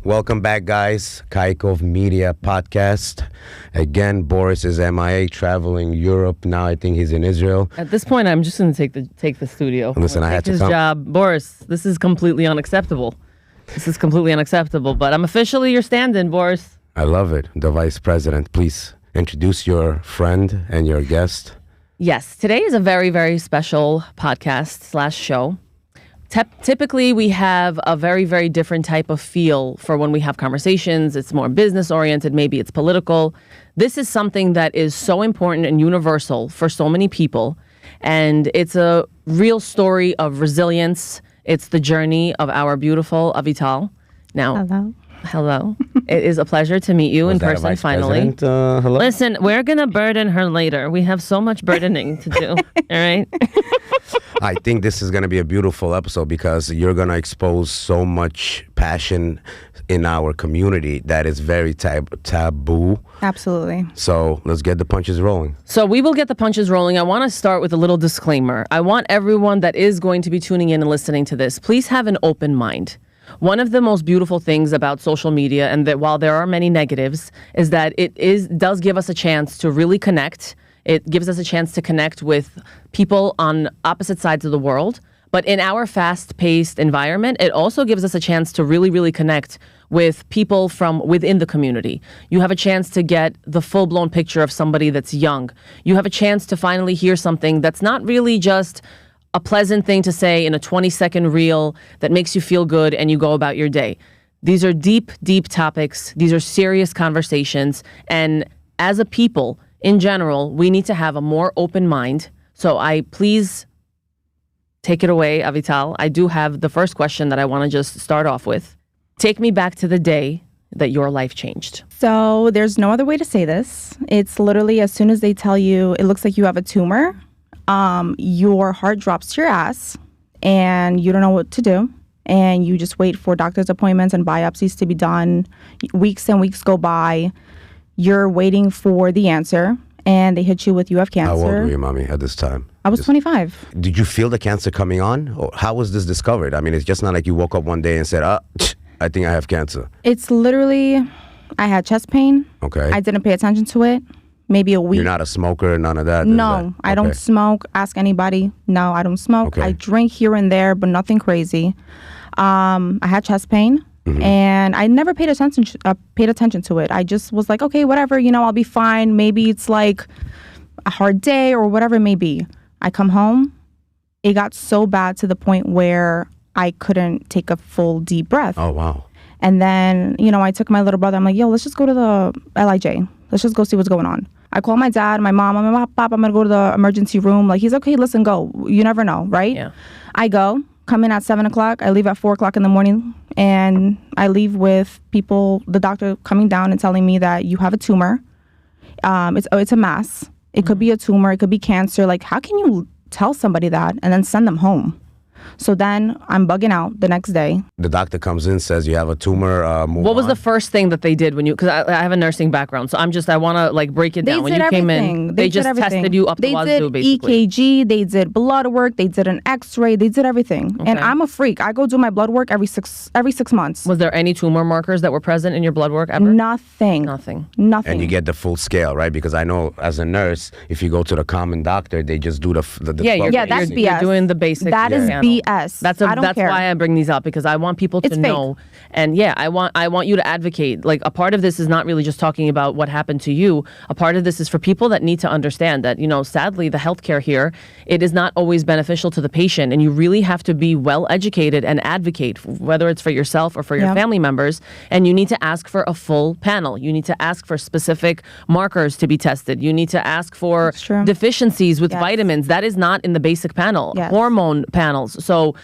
Welcome back, guys. Kaykov Media Podcast. Again, Boris is MIA, traveling Europe. Now I think he's in Israel. At this point, I'm just going to take the studio. Listen, I had to his job. Boris, this is completely unacceptable. But I'm officially your stand-in, Boris. I love it. The Vice President, please introduce your friend and your guest. Yes, today is a very, very special podcast/show. Typically, we have a very, very different type of feel for when we have conversations. It's more business-oriented, maybe it's political. This is something that is so important and universal for so many people. And it's a real story of resilience. It's the journey of our beautiful Avital. Now, hello. It is a pleasure to meet you in person, finally. Hello? Listen, we're going to burden her later. We have so much burdening to do. All right? I think this is going to be a beautiful episode because you're going to expose so much passion in our community that is very taboo. Absolutely. So let's get the punches rolling. So we will get the punches rolling. I want to start with a little disclaimer. I want everyone that is going to be tuning in and listening to this, please have an open mind. One of the most beautiful things about social media, and that while there are many negatives, is that it does give us a chance to really connect. It gives us a chance to connect with people on opposite sides of the world. But in our fast-paced environment, it also gives us a chance to really, really connect with people from within the community. You have a chance to get the full-blown picture of somebody that's young. You have a chance to finally hear something that's not really just a pleasant thing to say in a 20-second reel that makes you feel good and you go about your day. These are deep, deep topics. These are serious conversations. And as a people, in general, we need to have a more open mind. So please take it away, Avital. I do have the first question that I want to just start off with. Take me back to the day that your life changed. So there's no other way to say this. It's literally as soon as they tell you it looks like you have a tumor, your heart drops to your ass and you don't know what to do. And you just wait for doctor's appointments and biopsies to be done. Weeks and weeks go by. You're waiting for the answer, and they hit you with, you have cancer. How old were you, Mommy, at this time? I was 25. Did you feel the cancer coming on? Or how was this discovered? I mean, it's just not like you woke up one day and said, I think I have cancer. It's literally, I had chest pain. Okay. I didn't pay attention to it. Maybe a week. You're not a smoker, none of that? No, I don't smoke. Ask anybody. No, I don't smoke. Okay. I drink here and there, but nothing crazy. I had chest pain. Mm-hmm. And I never paid attention to it. I just was like, okay, whatever, I'll be fine. Maybe it's like a hard day or whatever it may be. I come home. It got so bad to the point where I couldn't take a full deep breath. Oh, wow. And then, I took my little brother. I'm like, yo, let's just go to the LIJ. Let's just go see what's going on. I call my dad, my mom. I'm like, Pop, I'm going to go to the emergency room. Like, he's okay, listen, go. You never know, right? Yeah. I go. Come in at 7 o'clock. I leave at 4 o'clock in the morning, and I leave with the doctor coming down and telling me that you have a tumor. It's a mass. It could be a tumor. It could be cancer. Like, how can you tell somebody that and then send them home? So then I'm bugging out the next day. The doctor comes in, says you have a tumor. What was the first thing that they did when you? Because I have a nursing background, so I want to break it down. When you came in, they just tested you up the wazoo, basically. They did EKG, they did blood work, they did an X-ray, they did everything. Okay. And I'm a freak. I go do my blood work every six months. Was there any tumor markers that were present in your blood work ever? Nothing. And you get the full scale, right? Because I know as a nurse, if you go to the common doctor, they just do the yeah, that's BS. You're doing the basics. That is BS. That's why I bring these up, because I want people to know. And yeah, I want you to advocate. Like, a part of this is not really just talking about what happened to you. A part of this is for people that need to understand that, sadly, the healthcare here, it is not always beneficial to the patient. And you really have to be well educated and advocate, whether it's for yourself or for your family members. And you need to ask for a full panel. You need to ask for specific markers to be tested. You need to ask for deficiencies with vitamins. That is not in the basic panel. Hormone panels. So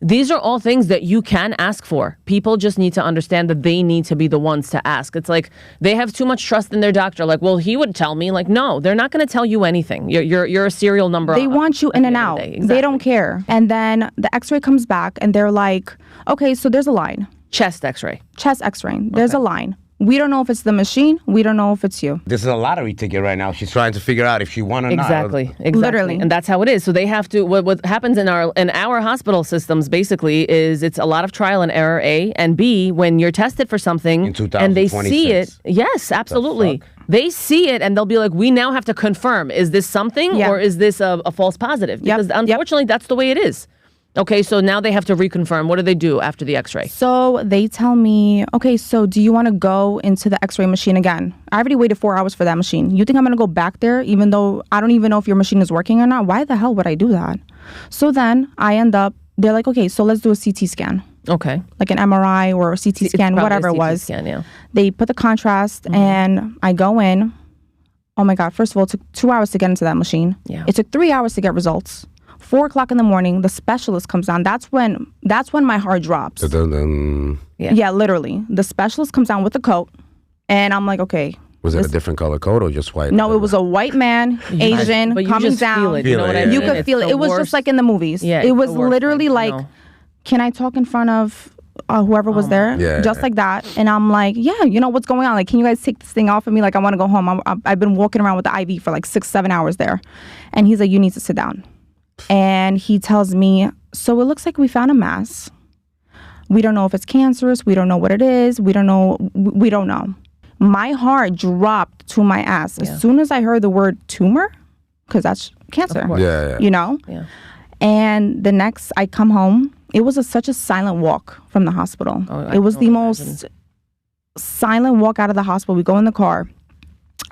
these are all things that you can ask for. People just need to understand that they need to be the ones to ask. It's like they have too much trust in their doctor. Like, well, he would tell me. Like, no, they're not going to tell you anything. You're a serial number. They want you in and out. Exactly. They don't care. And then the X-ray comes back and they're like, okay, so there's a line. Chest X-ray. There's a line. We don't know if it's the machine. We don't know if it's you. This is a lottery ticket right now. She's trying to figure out if she won or Exactly. not. Literally. And that's how it is. So they have to, what happens in our hospital systems basically is it's a lot of trial and error, A, and B, when you're tested for something In and they see it. 2026. Yes, absolutely. They see it and they'll be like, we now have to confirm, is this something or is this a false positive? Because unfortunately, that's the way it is. Okay, so now they have to reconfirm. What do they do after the x-ray? So they tell me, okay, so do you want to go into the x-ray machine again? I already waited 4 hours for that machine. You think I'm going to go back there even though I don't even know if your machine is working or not? Why the hell would I do that? So then I end up, they're like, okay, so let's do a CT scan. Okay. Like an MRI or a CT scan, whatever it was. Scan, yeah. They put the contrast and I go in. Oh my God, first of all, it took 2 hours to get into that machine. Yeah. It took 3 hours to get results. 4 o'clock in the morning, the specialist comes down. That's when my heart drops. Yeah, literally. The specialist comes down with the coat, and I'm like, okay. Was it a different color coat or just white? No, it was a white man, Asian, but you coming just down. feel it, you know what I mean? You could feel it. It was just like in the movies. Yeah, it was the worst literally thing, like, can I talk in front of whoever was there? Yeah, just like that. And I'm like, yeah, you know what's going on? Like, can you guys take this thing off of me? Like, I want to go home. I've been walking around with the IV for like 6-7 hours there. And he's like, you need to sit down. And he tells me, so it looks like we found a mass. We don't know if it's cancerous. We don't know what it is. We don't know. We don't know. My heart dropped to my ass as soon as I heard the word tumor, because that's cancer. Yeah. You know? Yeah. And the next, I come home. It was such a silent walk from the hospital. It was the most silent walk out of the hospital. We go in the car.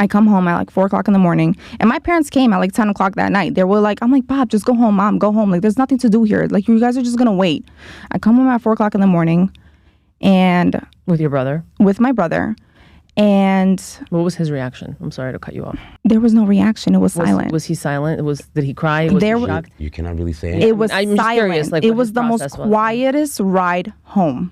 I come home at like 4 o'clock in the morning, and my parents came at like 10 o'clock that night. They were like, I'm like, Bob, just go home, Mom, go home. Like, there's nothing to do here. Like, you guys are just going to wait. I come home at 4 o'clock in the morning and With your brother? With my brother. And what was his reaction? I'm sorry to cut you off. There was no reaction. It was silent. Was he silent? Did he cry? Was he shocked? You cannot really say anything. It was I'm silent. curious, like, it what was his the most process was. quietest ride home.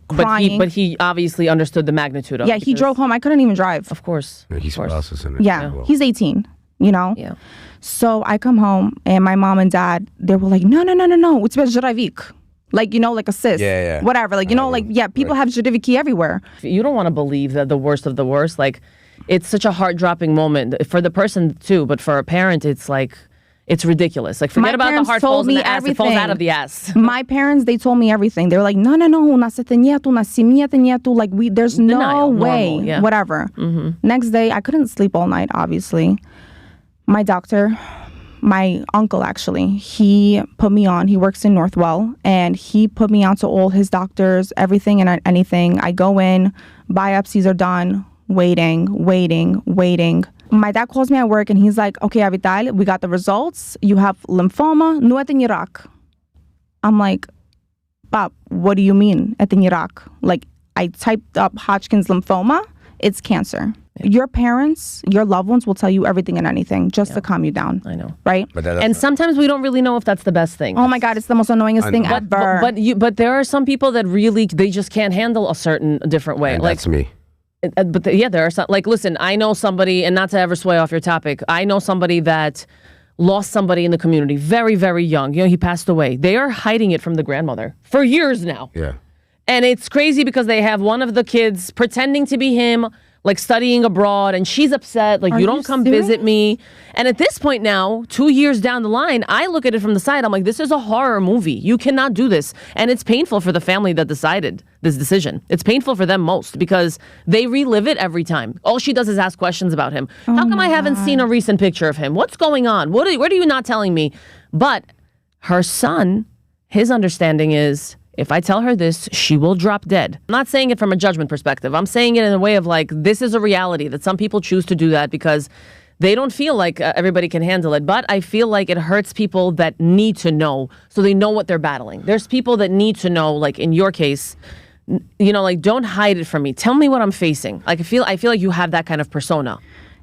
Crying. But he obviously understood the magnitude of it. Yeah, he drove home. I couldn't even drive. Of course. He's processing it. Yeah, he's 18, you know? Yeah. So I come home, and my mom and dad, they were like, no, it's Žravik. Like, you know, like a cyst. Yeah. Whatever. Like, you know, like, yeah, people have Žraviki everywhere. You don't want to believe that the worst of the worst. Like, it's such a heart-dropping moment for the person, too. But for a parent, it's like, it's ridiculous. Like, forget about the heart falls in the ass. It falls out of the ass. My parents, they told me everything. They were like, no, like, there's no way. Normal, yeah. Whatever. Next day, I couldn't sleep all night, obviously. My doctor, my uncle, actually, he put me on. He works in Northwell, and he put me on to all his doctors, everything and anything. I go in, biopsies are done, waiting. My dad calls me at work, and he's like, okay, Avital, we got the results. You have lymphoma, no et in Iraq. I'm like, Bob, what do you mean et in Iraq? Like, I typed up Hodgkin's lymphoma. It's cancer. Yeah. Your parents, your loved ones will tell you everything and anything just to calm you down. I know. Right? And sometimes we don't really know if that's the best thing. Oh my God, it's the most annoyingest thing ever. But there are some people that really, they just can't handle a certain different way. And like, that's me. But there are some, like, listen, I know somebody, and not to ever sway off your topic, I know somebody that lost somebody in the community very, very young. You know, he passed away. They are hiding it from the grandmother for years now. Yeah. And it's crazy because they have one of the kids pretending to be him, like studying abroad, and she's upset, like, you don't come visit me. And at this point now, 2 years down the line, I look at it from the side. I'm like, this is a horror movie. You cannot do this. And it's painful for the family that decided this decision. It's painful for them most because they relive it every time. All she does is ask questions about him. How come I haven't seen a recent picture of him? What's going on? What are you not telling me? But her son, his understanding is, if I tell her this, she will drop dead. I'm not saying it from a judgment perspective. I'm saying it in a way of like, this is a reality that some people choose to do that because they don't feel like everybody can handle it. But I feel like it hurts people that need to know so they know what they're battling. There's people that need to know, like in your case, you know, like, don't hide it from me. Tell me what I'm facing. Like, I feel like you have that kind of persona.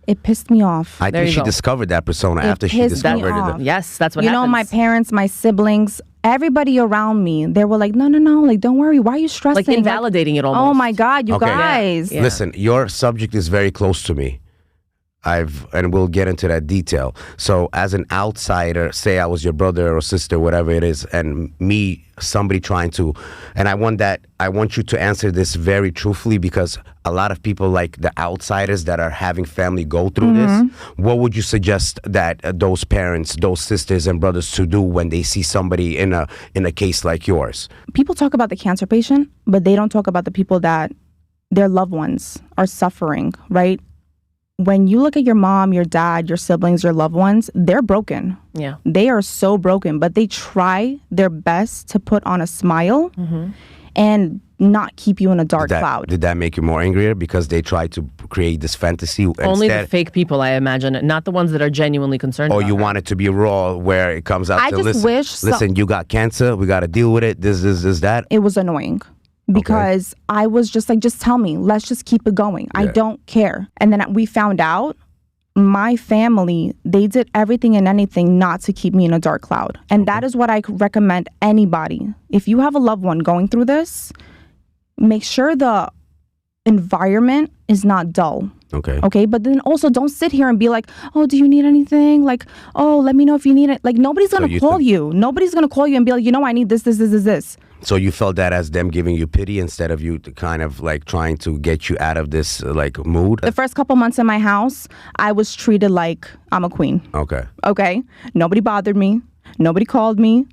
It pissed me off. I think she discovered that persona after she discovered it. Yes, that's what happens. You know, my parents, my siblings, everybody around me, they were like, no, like, don't worry. Why are you stressing? Like, invalidating it almost. Oh my God, you guys. Yeah. Listen, your subject is very close to me. and we'll get into that detail. So as an outsider, say I was your brother or sister, whatever it is, and me, somebody trying to, and I want you to answer this very truthfully, because a lot of people, like the outsiders that are having family go through this, what would you suggest that those parents, those sisters and brothers to do when they see somebody in a case like yours? People talk about the cancer patient, but they don't talk about the people that their loved ones are suffering, right? When you look at your mom, your dad, your siblings, your loved ones, they're broken. Yeah. They are so broken, but they try their best to put on a smile and not keep you in a dark cloud. Did that make you more angrier because they try to create this fantasy? Only the fake people, I imagine, not the ones that are genuinely concerned about you her. want it to be raw, where it comes out I to, just listen, you got cancer, we got to deal with it, this, that. It was annoying. Because I was just like, just tell me, let's just keep it going. I don't care. And then we found out my family, they did everything and anything not to keep me in a dark cloud. And that is what I recommend anybody. If you have a loved one going through this, make sure the environment is not dull. Okay. But then also don't sit here and be like, oh, do you need anything? Like, oh, let me know if you need it. Like, nobody's going to call you. Nobody's going to call you and be like, I need this. So you felt that as them giving you pity instead of you kind of like trying to get you out of this like mood? The first couple months in my house, I was treated like I'm a queen. Okay. Nobody bothered me. Nobody called me.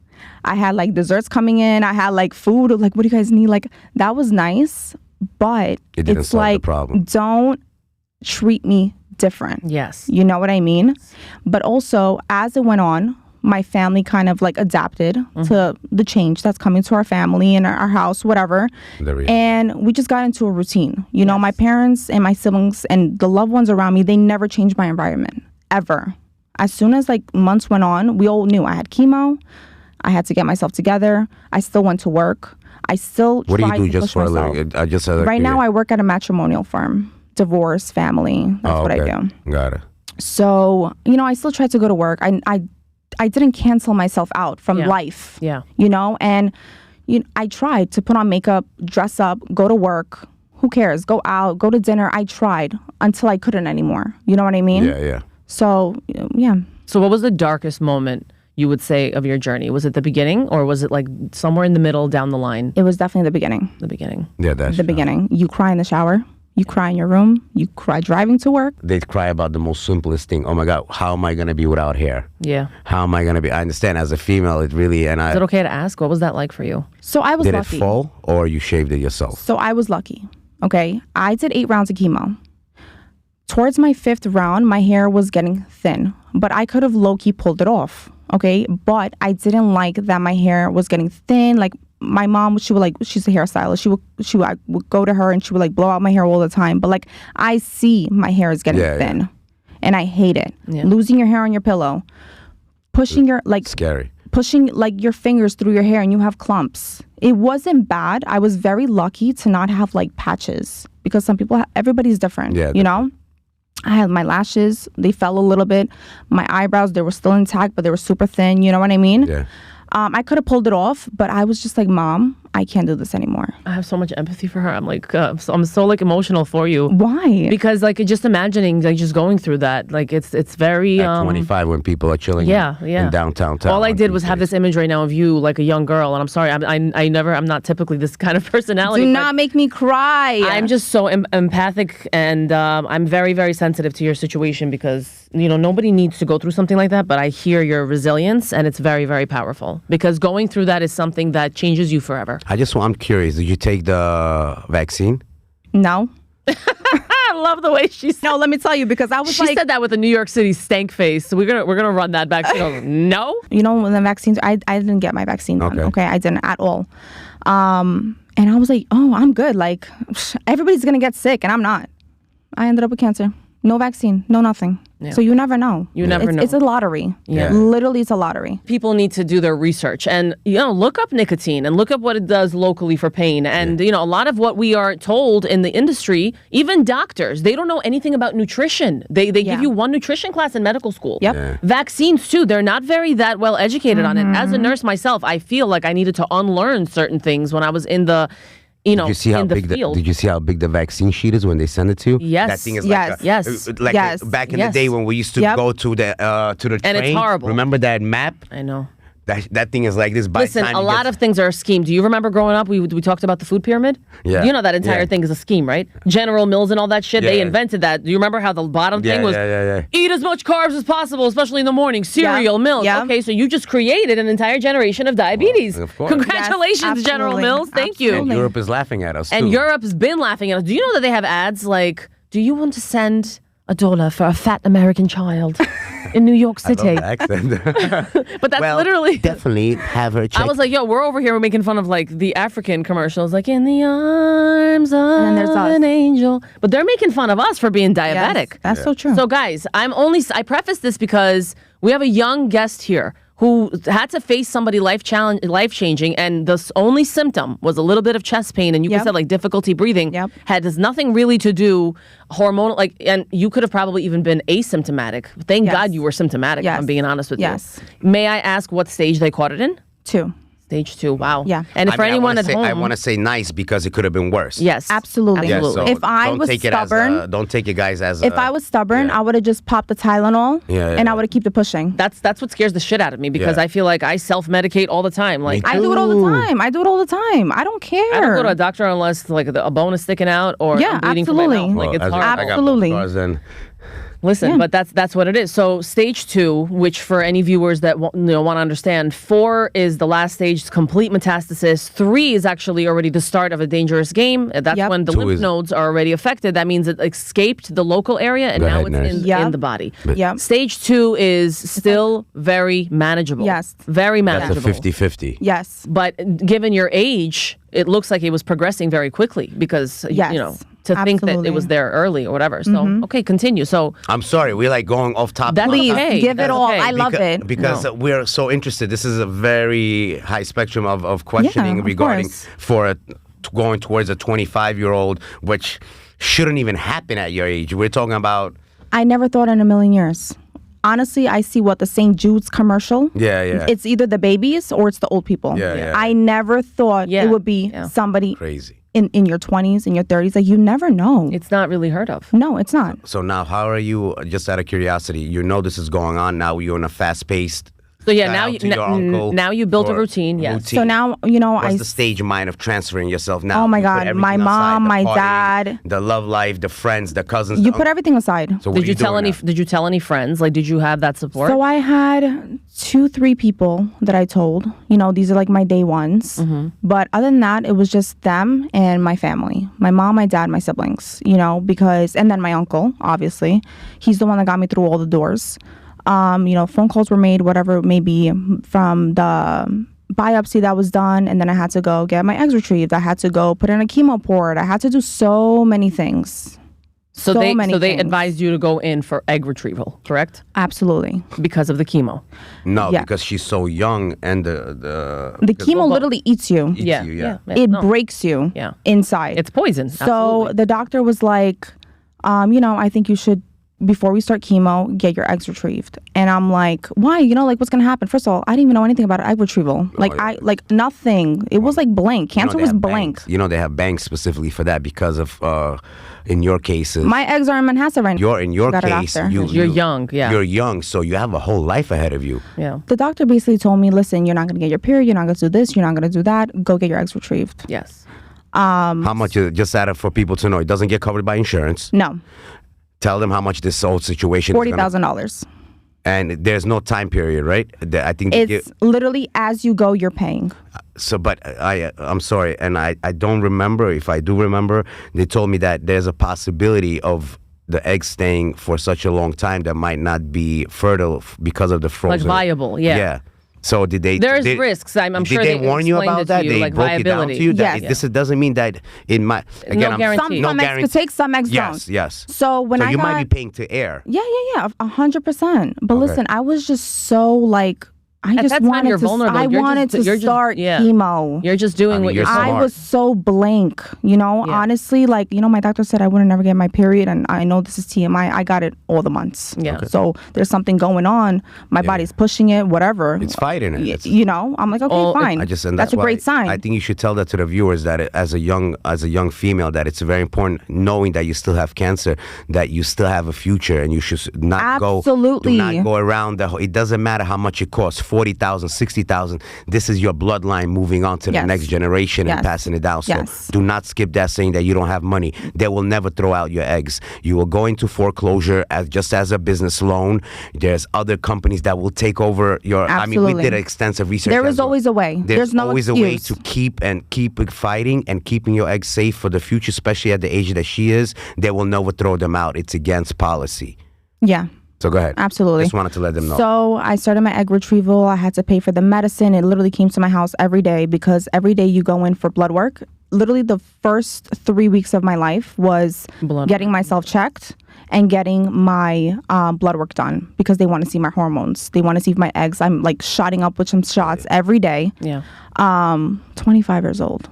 I had like desserts coming in. I had like food. Like, what do you guys need? Like, that was nice. But it didn't it's solve like, the problem. Don't treat me different. Yes. You know what I mean? But also, as it went on, my family kind of like adapted to the change that's coming to our family and our house, whatever. And we just got into a routine. My parents and my siblings and the loved ones around me, they never changed my environment, ever. As soon as like months went on, we all knew I had chemo. I had to get myself together. I still went to work. I still What do tried you do to just push for myself. a living? Right now, I work at a matrimonial firm. Divorce, family. That's what I do. Got it. So, I still tried to go to work. I didn't cancel myself out from life. Yeah. And I tried to put on makeup, dress up, go to work. Who cares? Go out, go to dinner. I tried until I couldn't anymore. You know what I mean? Yeah. So, yeah. So what was the darkest moment you would say of your journey? Was it the beginning, or was it like somewhere in the middle down the line? It was definitely the beginning. The beginning. Yeah, that's the beginning. You cry in the shower. You cry in your room. You cry driving to work. They cry about the most simplest thing. Oh my God, how am I going to be without hair? Yeah. How am I going to be? I understand as a female, it really, Is it okay to ask? What was that like for you? So I was lucky. Did it fall or you shaved it yourself? So I was lucky. Okay. I did 8 rounds of chemo. Towards my 5th round, my hair was getting thin, but I could have low-key pulled it off. Okay. But I didn't like that my hair was getting thin. Like, my mom, she's a hairstylist. I would go to her and she would like blow out my hair all the time. But like, I see my hair is getting thin and I hate it. Yeah. Losing your hair on your pillow, pushing scary. Pushing like your fingers through your hair and you have clumps. It wasn't bad. I was very lucky to not have like patches because some people, everybody's different, I had my lashes, they fell a little bit. My eyebrows, they were still intact, but they were super thin. You know what I mean? Yeah. I could have pulled it off, but I was just like, Mom, I can't do this anymore. I have so much empathy for her. I'm like, I'm so like emotional for you. Why? Because like just imagining like just going through that, like it's very at 25 when people are chilling in downtown town. All I did was have this image right now of you like a young girl, and I'm sorry, I'm not typically this kind of personality. Do not make me cry. I'm just so empathic, and I'm very, very sensitive to your situation because nobody needs to go through something like that. But I hear your resilience, and it's very, very powerful because going through that is something that changes you forever. I'm curious. Did you take the vaccine? No. I love the way she said. No, let me tell you, because she said that with a New York City stank face. So we're gonna run that back. No. When the vaccines, I didn't get my vaccine done. Okay, I didn't at all. And I was like, oh, I'm good. Like everybody's gonna get sick, and I'm not. I ended up with cancer. No vaccine, no nothing. Yeah. So you never know. You never know. It's a lottery. Yeah. Literally, it's a lottery. People need to do their research and, look up nicotine and look up what it does locally for pain. And, a lot of what we are told in the industry, even doctors, they don't know anything about nutrition. They give you one nutrition class in medical school. Yep. Yeah. Vaccines, too. They're not very that well educated on it. As a nurse myself, I feel like I needed to unlearn certain things when I was in the you know, Did you see how in the big field. Did you see how big the vaccine sheet is when they send it to you? Yes. That thing is Yes. like back in the day when we used to go to the train. And it's horrible. Remember that map? I know. That thing is like this. By Listen, time a lot of things are a scheme. Do you remember growing up, we talked about the food pyramid? Yeah. You know that entire thing is a scheme, right? General Mills and all that shit, they Yeah. invented that. Do you remember how the bottom thing was, eat as much carbs as possible, especially in the morning, cereal, milk. Yeah. Okay, so you just created an entire generation of diabetes. Well, of course. Congratulations, Yes, General absolutely. Mills. Thank you. And Europe is laughing at us, And too. Europe has been laughing at us. Do you know that they have ads like, do you want to send $1 for a fat American child in New York City? I love the accent. But that's well, literally... definitely have her check. I was like, yo, we're over here making fun of like the African commercials, like in the arms of then there's us. an angel. But they're making fun of us for being diabetic. Yes, that's so true. So guys, I preface this because we have a young guest here who had to face somebody life-changing, and the only symptom was a little bit of chest pain, and you Yep. said like difficulty breathing. Yep. Has nothing really to do hormonal, like, and you could have probably even been asymptomatic. Thank Yes. God you were symptomatic, if Yes. I'm being honest with Yes. you. May I ask what stage they caught it in? 2. Stage 2, wow. Yeah. And for anyone at home... I want to say nice because it could have been worse. Yes. Absolutely. Yeah, Absolutely. so If I don't was take stubborn- it as don't take it, guys, as If I was stubborn, I would have just popped the Tylenol and I would have kept it pushing. That's what scares the shit out of me because Yeah. I feel like I self-medicate all the time. Like I do it all the time. I don't care. I don't go to a doctor unless like a bone is sticking out or Yeah, I'm bleeding from my absolutely. mouth. Like it's as horrible. I got Absolutely. both scars then. Listen, Yeah. but that's what it is. So stage 2, which for any viewers that want to understand, 4 is the last stage, complete metastasis. 3 is actually already the start of a dangerous game. That's Yep. when the 2 lymph is- nodes are already affected. That means it escaped the local area and Go now ahead, it's nurse. in the body. Yep. Stage 2 is still very manageable. Yes. Very That's manageable. a 50-50. Yes. But given your age, it looks like it was progressing very quickly because, Yes, you know, to think that it absolutely. was there early or whatever. So, okay, continue. So, I'm sorry, we're like going off topic. That's Please okay. give That's it all. okay. I love it. Because we're so interested. This is a very high spectrum of questioning Yeah, of regarding course. going towards a 25-year-old, which shouldn't even happen at your age. We're talking about... I never thought in a million years. Honestly, I see what the St. Jude's commercial. Yeah, yeah. It's either the babies or it's the old people. Yeah, yeah. I never thought Yeah, it would be yeah. somebody Crazy. in your 20s, in your 30s. Like, you never know. it's not really heard of. No, it's not. So now, how are you, just out of curiosity, you know this is going on now, you're in a fast-paced... So, yeah, shout now out you, to your uncle now you built a or routine, yes. So now, you know, What's I the stage of mind of transferring yourself now? Oh my You put God, everything my aside, mom, the my partying, dad. the love life, the friends, the cousins. you the put everything aside. So what Did are you tell doing any? now? Did you tell any friends? Like, did you have that support? So I had 2-3 people that I told, you know, these are like my day ones. Mm-hmm. But other than that, it was just them and my family, my mom, my dad, my siblings, you know, and then my uncle, obviously. He's the one that got me through all the doors. You know, phone calls were made, whatever it may be, from the biopsy that was done. And then I had to go get my eggs retrieved. I had to go put in a chemo port. I had to do so many things. so so they many things. advised you to go in for egg retrieval, correct? Absolutely. Because of the chemo. No, Yeah. because she's so young and The chemo well, literally eats you. Eats Yeah, you, yeah. It no. breaks you Yeah. inside. It's poison. So absolutely. the doctor was like, you know, I think you should, before we start chemo, get your eggs retrieved. And I'm like, why? You know, like, what's gonna happen? First of all, I didn't even know anything about egg retrieval. Like, yeah. nothing. It was like blank. You know Cancer they was have blank. banks. You know they have banks specifically for that because of, in your cases, My eggs are in Manhasset right now. in your Got it case, after. You're young, yeah. You're young, so you have a whole life ahead of you. yeah. The doctor basically told me, listen, you're not gonna get your period. You're not gonna do this. You're not gonna do that. Go get your eggs retrieved. Yes. How much? Just out of for people to know, it doesn't get covered by insurance. No, Tell them how much this whole situation is gonna- $40,000. And there's no time period, right? I think they It's literally as you go, you're paying. So, but I'm sorry, and I don't remember. If I do remember, they told me that there's a possibility of the egg staying for such a long time that might not be fertile because of the frozen. viable, yeah. Yeah. So did they? There's risks. I'm sure Did they they warn you explained about it to that? you, They like broke it down viability. to you. Yes. This doesn't mean that it might. Again, I'm guarantee. Some eggs could take, some eggs Yes, don't. yes. So when I you got, might be paying to air. Yeah, 100%. But listen, I was just so like, I just wanted you're to. vulnerable. I wanted to start chemo. You're just doing what you're. I was so blank, honestly, like, my doctor said I wouldn't never get my period, and I know this is TMI. I got it all the months. Yeah. Okay. So there's something going on. My body's pushing it, whatever. It's fighting it. I'm like, okay, fine. That's a great sign. I think you should tell that to the viewers that as a young female, that it's very important, knowing that you still have cancer, that you still have a future, and you should not go around it doesn't matter how much it costs, 40,000, 60,000. This is your bloodline moving on to the next generation and passing it down. So do not skip that, saying that you don't have money. They will never throw out your eggs. You will go into foreclosure just as a business loan. There's other companies that will take over your. Absolutely. I mean, we did extensive research. There is always a way. There's no always excuse. a way to keep fighting and keeping your eggs safe for the future, especially at the age that she is. They will never throw them out. It's against policy. Yeah. So go ahead. Absolutely. Just wanted to let them know. So I started my egg retrieval. I had to pay for the medicine. It literally came to my house every day, because every day you go in for blood work. Literally the first 3 weeks of my life was getting myself checked and getting my blood work done, because they want to see my hormones. They want to see if my eggs, I'm like shotting up with some shots every day. Yeah. 25 years old,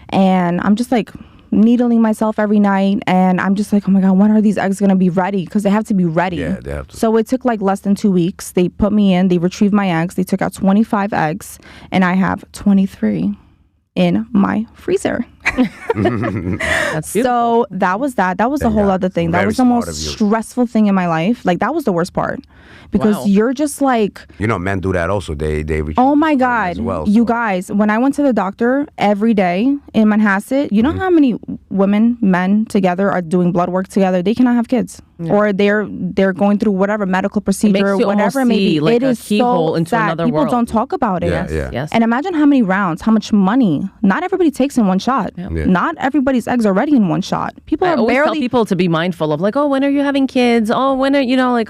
and I'm just like needling myself every night, and I'm just like, oh my God, when are these eggs going to be ready? Because they have to be ready. Yeah, they have to. So it took like less than 2 weeks. They put me in, they retrieved my eggs, they took out 25 eggs, and I have 23 in my freezer. That's beautiful. So that was that. That was a whole other thing. That was the most stressful thing in my life. Like, that was the worst part. Because you're just like... men do that also. They oh my God. Well, you guys, when I went to the doctor every day in Manhasset, you know how many men together are doing blood work together? They cannot have kids. Yeah. Or they're going through whatever medical procedure, whatever it may be. Like it is so into sad. Another People world. don't talk about it. Yes. And imagine how many rounds, how much money. Not everybody takes in one shot. Yeah. Not everybody's eggs are ready in one shot. People I are always barely... tell people to be mindful of, like, oh, when are you having kids? Oh, when are,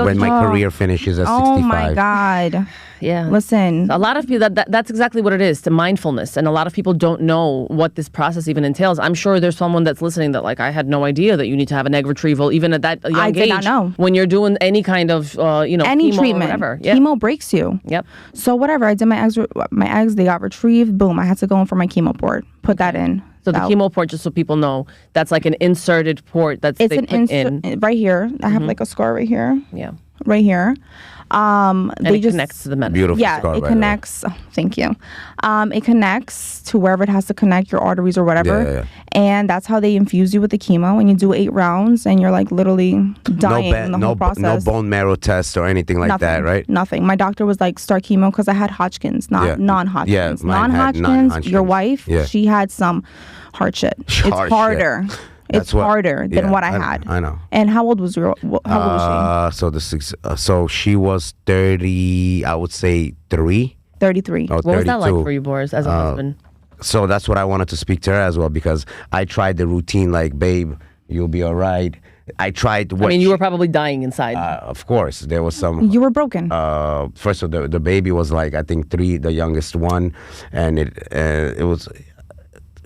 when my career finishes at 65. Oh my God. Yeah. Listen. A lot of people, that's exactly what it is, to mindfulness. And a lot of people don't know what this process even entails. I'm sure there's someone that's listening that, like, I had no idea that you need to have an egg retrieval, even at that young age. I did not know. When you're doing any kind of, any chemo treatment. Or whatever. Chemo breaks you. Yep. So whatever, I did my eggs, they got retrieved. Boom, I had to go in for my chemo port. Put that in. So the chemo port, just so people know, that's like an inserted port it's they put in. Right here. I have like a scar right here. Yeah. Right here. And it connects to the medicine. Beautiful yeah, scar, it connects. Oh, thank you. It connects to wherever it has to connect, your arteries or whatever. Yeah. And that's how they infuse you with the chemo. And you do 8 rounds, and you're like literally dying in the whole process. No bone marrow test or anything like that, right? Nothing. My doctor was like, start chemo, because I had Hodgkin's, not non-Hodgkin's. Yeah, non-Hodgkin's. Your wife, she had some hard shit. It's harder. It's harder than what I had. I know. And how old was was she? So she was 30. I would say 3. 33. Oh, what 32. Was that like for you, Boris, as a husband? So that's what I wanted to speak to her as well, because I tried the routine, like, babe, you'll be all right. I tried. You were probably dying inside. Of course, there was some. You were broken. First of all, the baby was like, I think 3, the youngest one, and it was.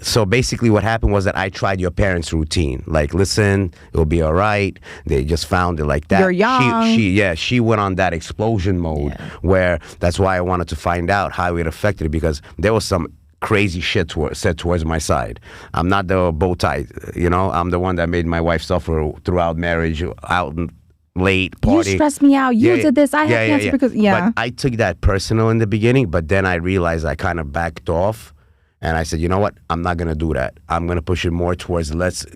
So basically what happened was that I tried your parents' routine. Like, listen, it'll be all right. They just found it like that. You're young. She went on that explosion mode where that's why I wanted to find out how it affected it, because there was some crazy shit said towards my side. I'm not the bow tie, I'm the one that made my wife suffer throughout marriage, out and late party. You stressed me out. You did this. I had cancer because, But I took that personal in the beginning, but then I realized I kind of backed off. And I said, you know what? I'm not going to do that. I'm going to push it more towards, let's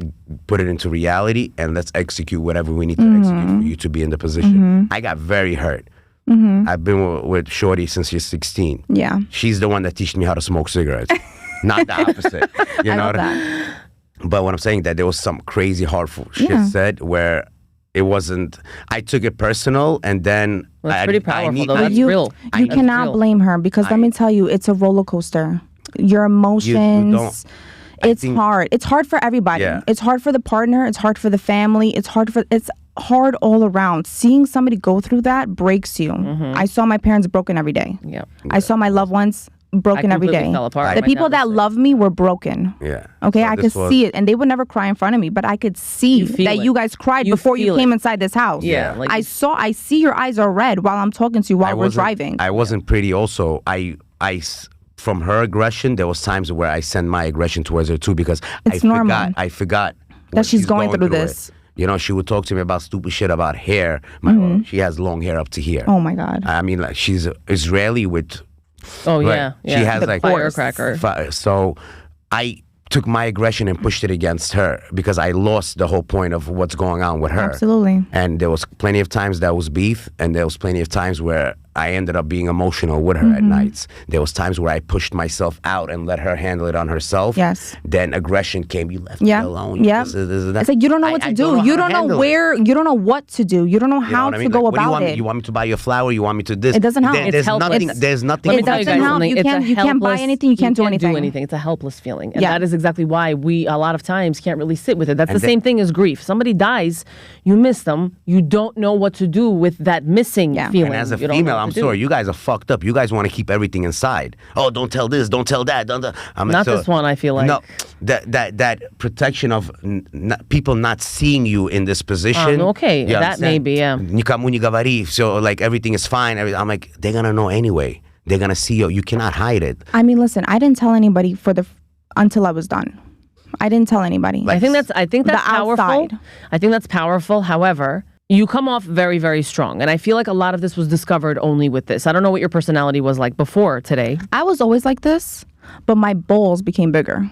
put it into reality and let's execute whatever we need to execute for you to be in the position. I got very hurt. I've been with Shorty since she's 16. Yeah. She's the one that teach me how to smoke cigarettes, not the opposite. You know what I mean? But what I'm saying, that there was some crazy hurtful shit said where it wasn't, I took it personal, and then that's pretty powerful, though. That's real. You cannot blame her, because let me tell you, it's a roller coaster. Your emotions, it's hard. It's hard for everybody. Yeah. It's hard for the partner. It's hard for the family. It's hard all around. Seeing somebody go through that breaks you. I saw my parents broken every day. Yeah. I saw my loved ones broken every day. Fell apart. The My people dad that was love me were broken. Yeah. Okay, So I this could was- see it, and they would never cry in front of me, but I could see feel that it. you guys cried You before you feel came it. inside this house. Yeah, like- I see your eyes are red while I'm talking to you while we're driving. I wasn't pretty. Also, from her aggression, there was times where I sent my aggression towards her too because It's normal. I forgot That what she's going through it. this. You know, she would talk to me about stupid shit about hair. She has long hair up to here. Oh my God. I mean, like she's Israeli with. Oh right, yeah, yeah. She has The like firecracker. So I took my aggression and pushed it against her because I lost the whole point of what's going on with her. Absolutely. And there was plenty of times that was beef, and there was plenty of times where I ended up being emotional with her at nights. There was times where I pushed myself out and let her handle it on herself. Yes. Then aggression came. You left me alone. Yeah. This and that. It's like you don't know what to do. You don't know where. You don't know what to do. You don't know You know how what I to mean? go Like, what do about it. You want me to buy you a flower? You want me to this? It doesn't help. There- It's there's helpless. nothing. There's nothing. Let me It tell you doesn't guys help. something. You It's can't- a you can't buy helpless- anything. You can't do anything. It's a helpless feeling. And Yeah. that is exactly why we, a lot of times, can't really sit with it. That's And the same thing as grief. Somebody dies, you miss them, you don't know what to do with that missing feeling. And as a You don't know female, what I'm to do. sorry, you guys are fucked up. You guys want to keep everything inside. Oh, don't tell this, don't tell that. Not this one, I feel like. No, that protection of people not seeing you in this position. Okay, you that may understand? be, yeah. Никому не говори. So like everything is fine. I'm like, they're gonna know anyway. They're gonna see you. You cannot hide it. I mean, listen, I didn't tell anybody until I was done. I didn't tell anybody. I think that's powerful. outside. I think that's powerful. However, you come off very, very strong. And I feel like a lot of this was discovered only with this. I don't know what your personality was like before today. I was always like this, but my balls became bigger.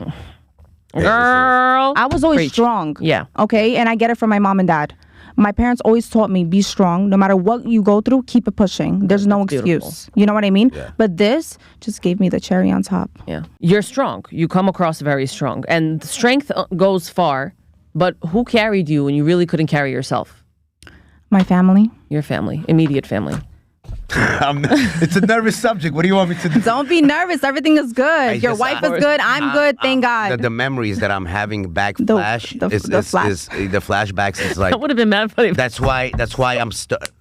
Girl. I was always Preach. strong. Yeah. Okay, and I get it from my mom and dad. My parents always taught me, be strong. No matter what you go through, keep it pushing. There's no That's excuse. beautiful. You know what I mean? Yeah. But this just gave me the cherry on top. Yeah. You're strong. You come across very strong. And strength goes far. But who carried you when you really couldn't carry yourself? My family. Your family. Immediate family. It's a nervous subject. What do you want me to do? Don't be nervous. Everything is good. Your wife is good. I'm good. Thank God. The memories that I'm having backflash the flash. is the flashbacks is like That would have been mad funny. that's why I'm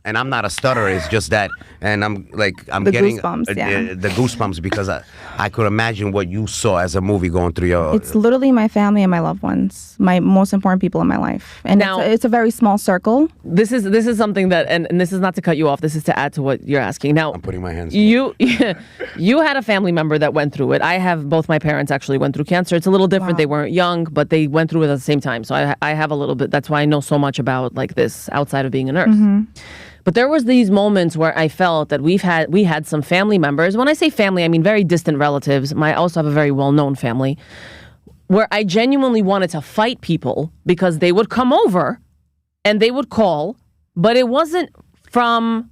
and I'm not a stutterer. It's just that, and I'm The getting goosebumps, yeah. the goosebumps because I could imagine what you saw as a movie going through your. It's literally my family and my loved ones, my most important people in my life, and Now- it's a very small circle. This is something that, and this is not to cut you off. This is to add to what you're asking. Now, I'm putting my hands. you had a family member that went through it. I have both my parents actually went through cancer. It's a little different. Wow. They weren't young, but they went through it at the same time. So I have a little bit. That's why I know so much about like this outside of being a nurse. But there was these moments where I felt that we had some family members. When I say family, I mean very distant relatives. I also have a very well-known family where I genuinely wanted to fight people because they would come over and they would call, but it wasn't from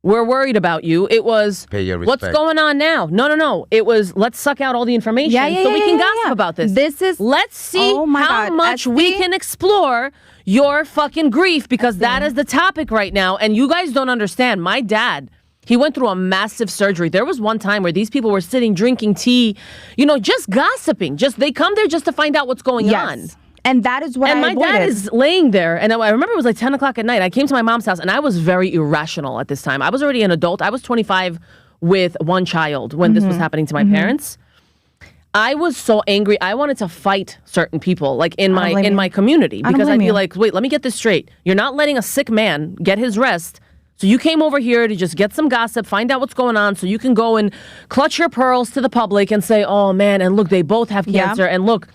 we're worried about you. It was Pay your what's respect. going on now? No. It was let's suck out all the information so we can gossip about this. Let's see Oh my how God. much we can explore your fucking grief because that is the topic right now. And you guys don't understand. My dad, he went through a massive surgery. There was one time where these people were sitting drinking tea, just gossiping. They come there just to find out what's going on. And that is what And I my dad avoided. is laying there, and I remember it was like 10 o'clock at night. I came to my mom's house, and I was very irrational at this time. I was already an adult. I was 25 with one child when this was happening to my parents. I was so angry. I wanted to fight certain people, like in my community, don't because I'd blame be you. like, wait, let me get this straight. You're not letting a sick man get his rest. So you came over here to just get some gossip, find out what's going on, so you can go and clutch your pearls to the public and say, oh man, and look, they both have cancer, and look,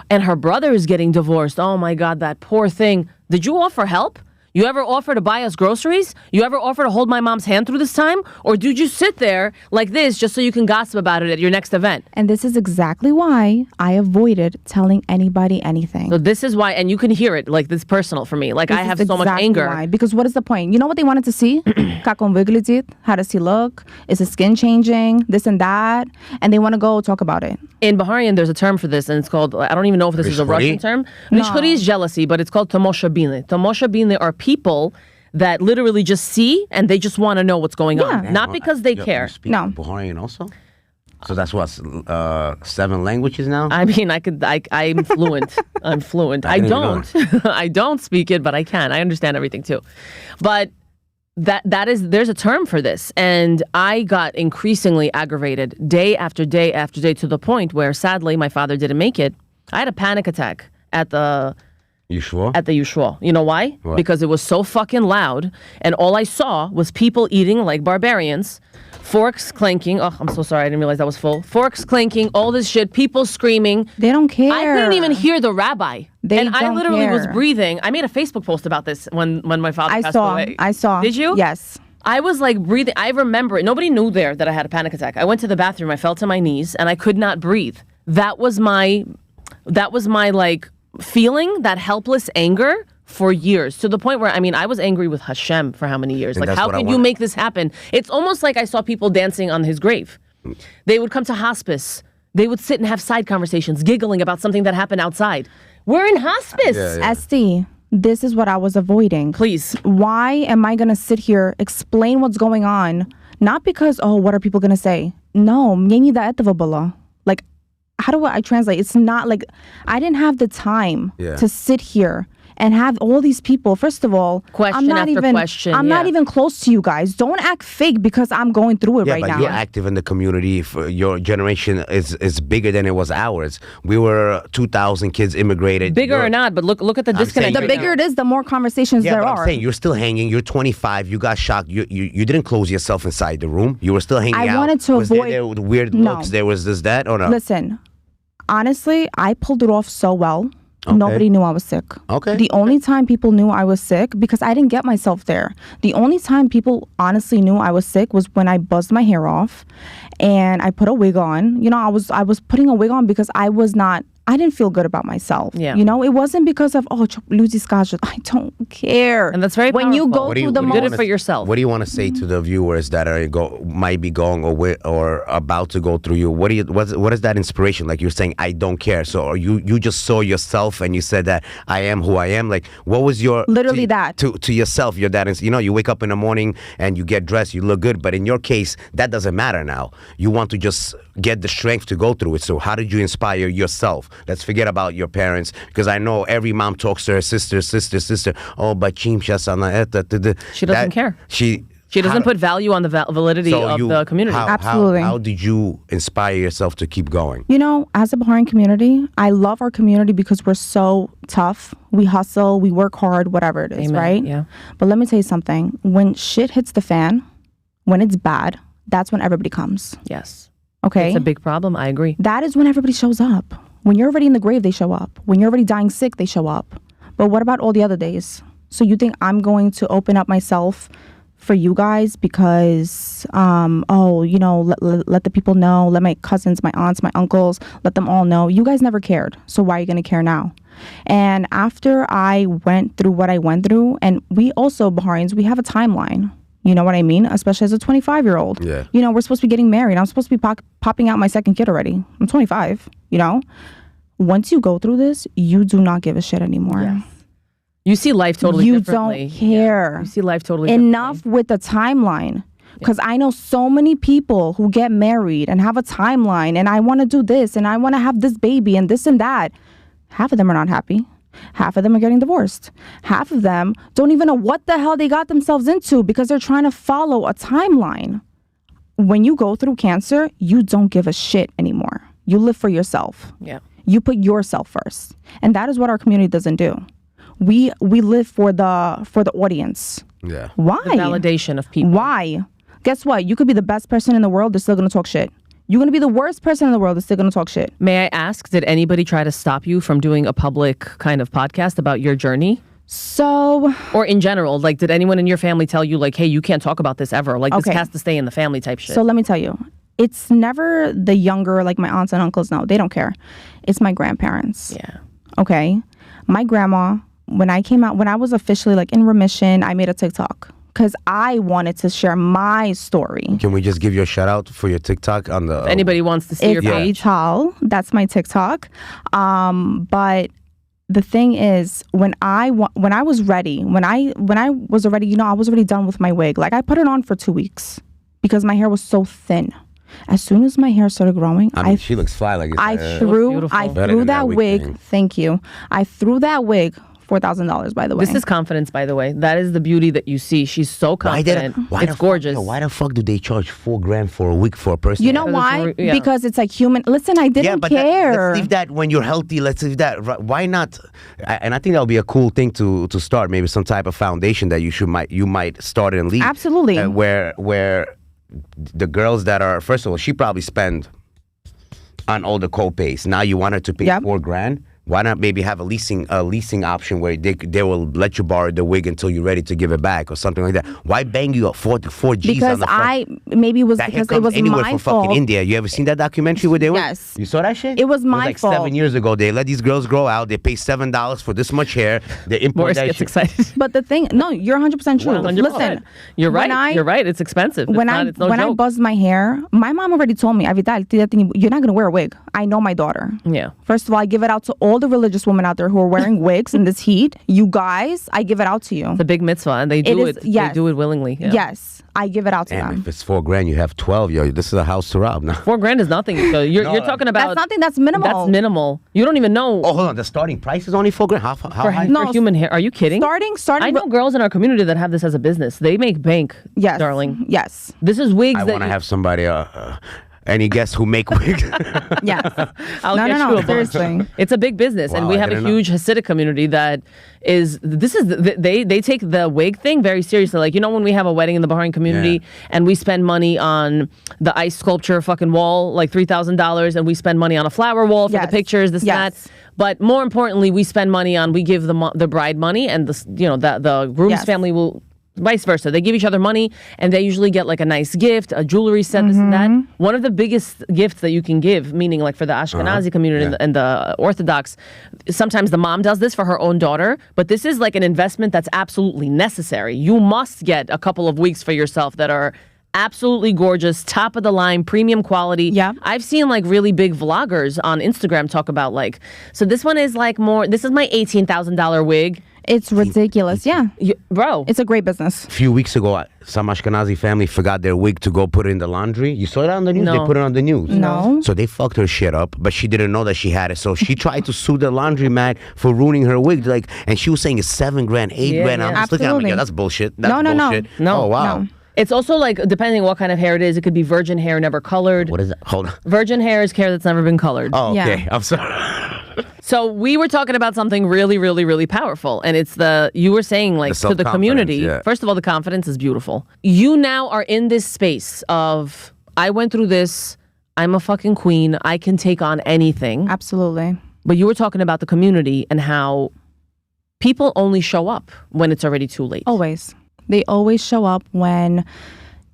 and her brother is getting divorced. Oh my God, that poor thing. Did you offer help? You ever offer to buy us groceries? You ever offer to hold my mom's hand through this time? Or did you sit there like this just so you can gossip about it at your next event? And this is exactly why I avoided telling anybody anything. So this is why, and you can hear it, like this personal for me. Like This I have is so much exactly anger. why. Because what is the point? You know what they wanted to see? Kakon Viglitsit, how does he look? Is his skin changing? This and that. And they want to go talk about it. In Baharian, there's a term for this, and it's called, I don't even know if this is a Rishkhuri? Russian term. Rishkhuri is jealousy, but it's called tomoshabine. Tomoshabine are people that literally just see, and they just want to know what's going on. Not because they care. You speak No. Baharian also? So that's what 7 languages now? I mean, I'm fluent. I'm fluent. I didn't even know don't. I don't speak it, but I can. I understand everything too. But there's a term for this. And I got increasingly aggravated day after day after day to the point where sadly my father didn't make it. I had a panic attack at the Yushuo. You know why? What? Because it was so fucking loud, and all I saw was people eating like barbarians, forks clanking. Oh, I'm so sorry, I didn't realize that was full. Forks clanking, all this shit, people screaming. They don't care. I couldn't even hear the rabbi. They I don't literally was care. breathing. I made a Facebook post about this when my father passed away. I saw. Did you? Yes. I was like breathing. I remember it. Nobody knew there that I had a panic attack. I went to the bathroom. I fell to my knees and I could not breathe. That was my like feeling, that helpless anger for years, to the point where, I mean, I was angry with Hashem for how many years? And like, how could you make this happen? It's almost like I saw people dancing on his grave. They would come to hospice. They would sit and have side conversations, giggling about something that happened outside. We're in hospice. Esty, this is what I was avoiding. Please. Why am I going to sit here, explain what's going on? Not because, oh, what are people going to say? No, like, how do I translate? It's not like, I didn't have the time to sit here and have all these people. First of all, I'm not even close to you guys. Don't act fake because I'm going through it right now. You're active in the community. Your generation is bigger than it was ours. We were 2,000 kids immigrated. Bigger or not, but look at the disconnect. The bigger it is, the more conversations there are. I'm saying you're still hanging. You're 25. You got shocked. You didn't close yourself inside the room. You were still hanging out. I wanted to avoid there weird looks. There was this, that, or no? Listen, honestly, I pulled it off so well. Okay. Nobody knew I was sick. Okay. The only time people knew I was sick, because I didn't get myself there. The only time people honestly knew I was sick was when I buzzed my hair off and I put a wig on. You know, I was putting a wig on because I didn't feel good about myself. Yeah. You know, it wasn't because of, Lucy Scotch. I don't care. And that's very powerful. When you go through the most... You did it for yourself. What do you want to say to the viewers that might be going or about to go through you? What is that inspiration? Like you're saying, I don't care. So you just saw yourself and you said that I am who I am. Like, what was your... Literally that. To yourself, your dad is, you wake up in the morning and you get dressed, you look good. But in your case, that doesn't matter now. You want to just get the strength to go through it. So how did you inspire yourself? Let's forget about your parents, because I know every mom talks to her sister. Oh, but she doesn't care. She doesn't put value on the validity of the community. Absolutely. How did you inspire yourself to keep going? You know, as a Bahrain community, I love our community because we're so tough. We hustle, we work hard, whatever it is, Amen. Right? Yeah. But let me tell you something. When shit hits the fan, when it's bad, that's when everybody comes. Yes. Okay? It's a big problem. I agree. That is when everybody shows up. When you're already in the grave, they show up. When you're already dying sick, they show up. But what about all the other days? So you think I'm going to open up myself for you guys because, let the people know, let my cousins, my aunts, my uncles, let them all know. You guys never cared. So why are you going to care now? And after I went through what I went through, and we also, Bahrains, we have a timeline. You know what I mean? Especially as a 25-year-old. Yeah. You know, we're supposed to be getting married. I'm supposed to be popping out my second kid already. I'm 25, Once you go through this, you do not give a shit anymore. Yes. You see life totally differently. You don't care. Yeah. You see life totally Enough differently. with the timeline. Because I know so many people who get married and have a timeline and I want to do this and I want to have this baby and this and that. Half of them are not happy. Half of them are getting divorced. Half of them don't even know what the hell they got themselves into because they're trying to follow a timeline. When you go through cancer, you don't give a shit anymore. You live for yourself. Yeah. You put yourself first. And that is what our community doesn't do. We live for the audience. Yeah. Why? The validation of people. Why? Guess what? You could be the best person in the world, they're still going to talk shit. You're going to be the worst person in the world, they're still going to talk shit. May I ask, did anybody try to stop you from doing a public kind of podcast about your journey? So... Or in general, like, did anyone in your family tell you, like, hey, you can't talk about this ever? Like, this has to stay in the family type shit. So let me tell you, it's never the younger, like my aunts and uncles, no, they don't care. It's my grandparents. Yeah. Okay? My grandma, when I was officially like in remission, I made a TikTok. Because I wanted to share my story. Can we just give you a shout out for your TikTok on the... If anybody wants to see your page. It's Avital. That's my TikTok. But the thing is, when I was ready, when I was already, I was already done with my wig. Like I put it on for 2 weeks because my hair was so thin. As soon as my hair started growing, I mean, she looks fly. Like I threw that wig. Thank you. I threw that wig $4,000, by the way. This is confidence, by the way. That is the beauty that you see. She's so confident. It's gorgeous. Why the fuck do they charge $4,000 for a week for a person? You know why? Because it's like human. Listen, I didn't care. Let's leave that when you're healthy. Let's leave that. Why not? And I think that'll be a cool thing to start. Maybe some type of foundation that you might start and lead. Absolutely. Where the girls that are, first of all, she probably spend on all the co-pays. Now you want her to pay $4,000. Why not maybe have a leasing option where they will let you borrow the wig until you're ready to give it back or something like that? Why bang you up 4 G's because on the front? Maybe it was because it was anywhere my from fault. fucking India. You ever seen that documentary where they were? Yes. You saw that shit? It was my fault. 7 years ago. They let these girls grow out. They pay $7 for this much hair. They import Boris that gets shit. excited. But the thing, no, you're 100% true. 100%. Listen, you're right. You're right. It's expensive. It's no joke. I buzzed my hair, my mom already told me, Avital, you're not going to wear a wig. I know my daughter. Yeah. First of all, I give it out to all the religious women out there who are wearing wigs in this heat. You guys, I give it out to you. It's a big mitzvah, and they do it. Yes. They do it willingly. Yeah. Yes, I give it out to them. If it's $4,000, you have 12. Yo, this is a house to rob now. $4,000 is nothing. So you're talking about. That's nothing. That's minimal. That's minimal. You don't even know. Oh, hold on. The starting price is only $4,000. How high? For human hair. Are you kidding? Starting. I know girls in our community that have this as a business. They make bank. Yes, darling. Yes. This is wigs. I want to have somebody. Any guests who make wigs? Yes. I'll get you a bunch. Seriously. It's a big business, and we have a huge Hasidic community that is. They take the wig thing very seriously. Like, you know, when we have a wedding in the Bahrain community, and we spend money on the ice sculpture fucking wall, like $3,000, and we spend money on a flower wall for the pictures, this that. But more importantly, we spend money on. We give the bride money, and the groom's family will. Vice versa. They give each other money, and they usually get like a nice gift, a jewelry set, this and that. One of the biggest gifts that you can give, meaning like for the Ashkenazi community and the Orthodox, sometimes the mom does this for her own daughter, but this is like an investment that's absolutely necessary. You must get a couple of weeks for yourself that are absolutely gorgeous, top of the line, premium quality. Yeah. I've seen like really big vloggers on Instagram talk about like, so this one is like more, this is my $18,000 wig. It's ridiculous. Yeah. Bro. It's a great business. A few weeks ago, some Ashkenazi family forgot their wig to go put it in the laundry. You saw that on the news? No. They put it on the news. No. So they fucked her shit up, but she didn't know that she had it. So she tried to sue the laundromat for ruining her wig. Like, and she was saying it's $7,000, $8,000. I'm just looking at me, that's bullshit. That's bullshit. No. Oh, wow. No. It's also like, depending what kind of hair it is, it could be virgin hair, never colored. What is that? Hold on. Virgin hair is hair that's never been colored. Oh, okay. Yeah. I'm sorry. So we were talking about something really, really, really powerful. And it's you were saying like to the community, first of all, the confidence is beautiful. You now are in this space of, I went through this, I'm a fucking queen, I can take on anything. Absolutely. But you were talking about the community and how people only show up when it's already too late. Always. They always show up when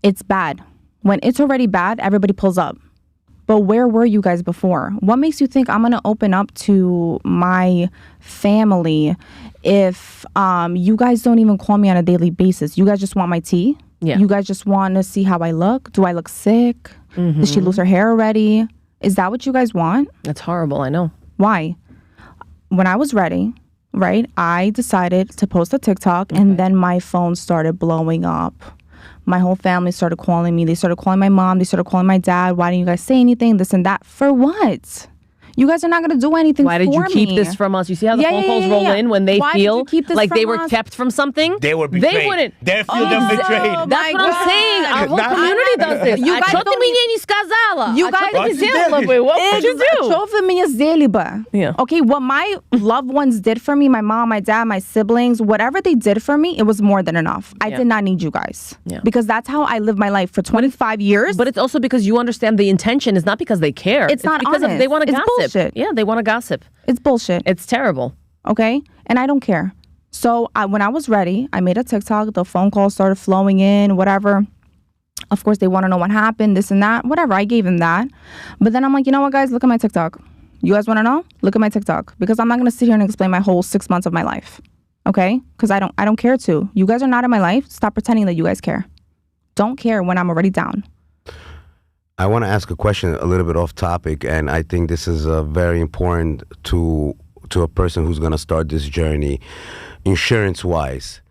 it's bad. When it's already bad, everybody pulls up. But where were you guys before? What makes you think I'm going to open up to my family if you guys don't even call me on a daily basis? You guys just want my tea? Yeah. You guys just want to see how I look? Do I look sick? Did she lose her hair already? Is that what you guys want? That's horrible, I know. Why? When I was ready, right, I decided to post a TikTok, and then my phone started blowing up. My whole family started calling me. They started calling my mom. They started calling my dad. Why didn't you guys say anything? This and that. For what? You guys are not going to do anything for me. Why did you keep this from us? You see how the phone calls roll in when they feel like they were kept from something? They were betrayed. They wouldn't. They feel them betrayed. That's what I'm saying. Our whole community does this. You guys don't You guys What would you do? Yeah. Okay, what my loved ones did for me, my mom, my dad, my siblings, whatever they did for me, it was more than enough. I did not need you guys. Yeah. Because that's how I lived my life for 25 years. But it's also because you understand the intention is not because they care. It's not because honest. they want to It's gossip. bullshit. Yeah, they want to gossip. It's bullshit. It's terrible. Okay? And I don't care. So when I was ready, I made a TikTok. The phone calls started flowing in, whatever. Of course, they want to know what happened, this and that. Whatever, I gave them that. But then I'm like, you know what, guys? Look at my TikTok. You guys want to know? Look at my TikTok. Because I'm not going to sit here and explain my whole 6 months of my life. Okay? Because I don't care to. You guys are not in my life. Stop pretending that you guys care. Don't care when I'm already down. I want to ask a question a little bit off topic, and I think this is very important to a person who's going to start this journey, insurance-wise,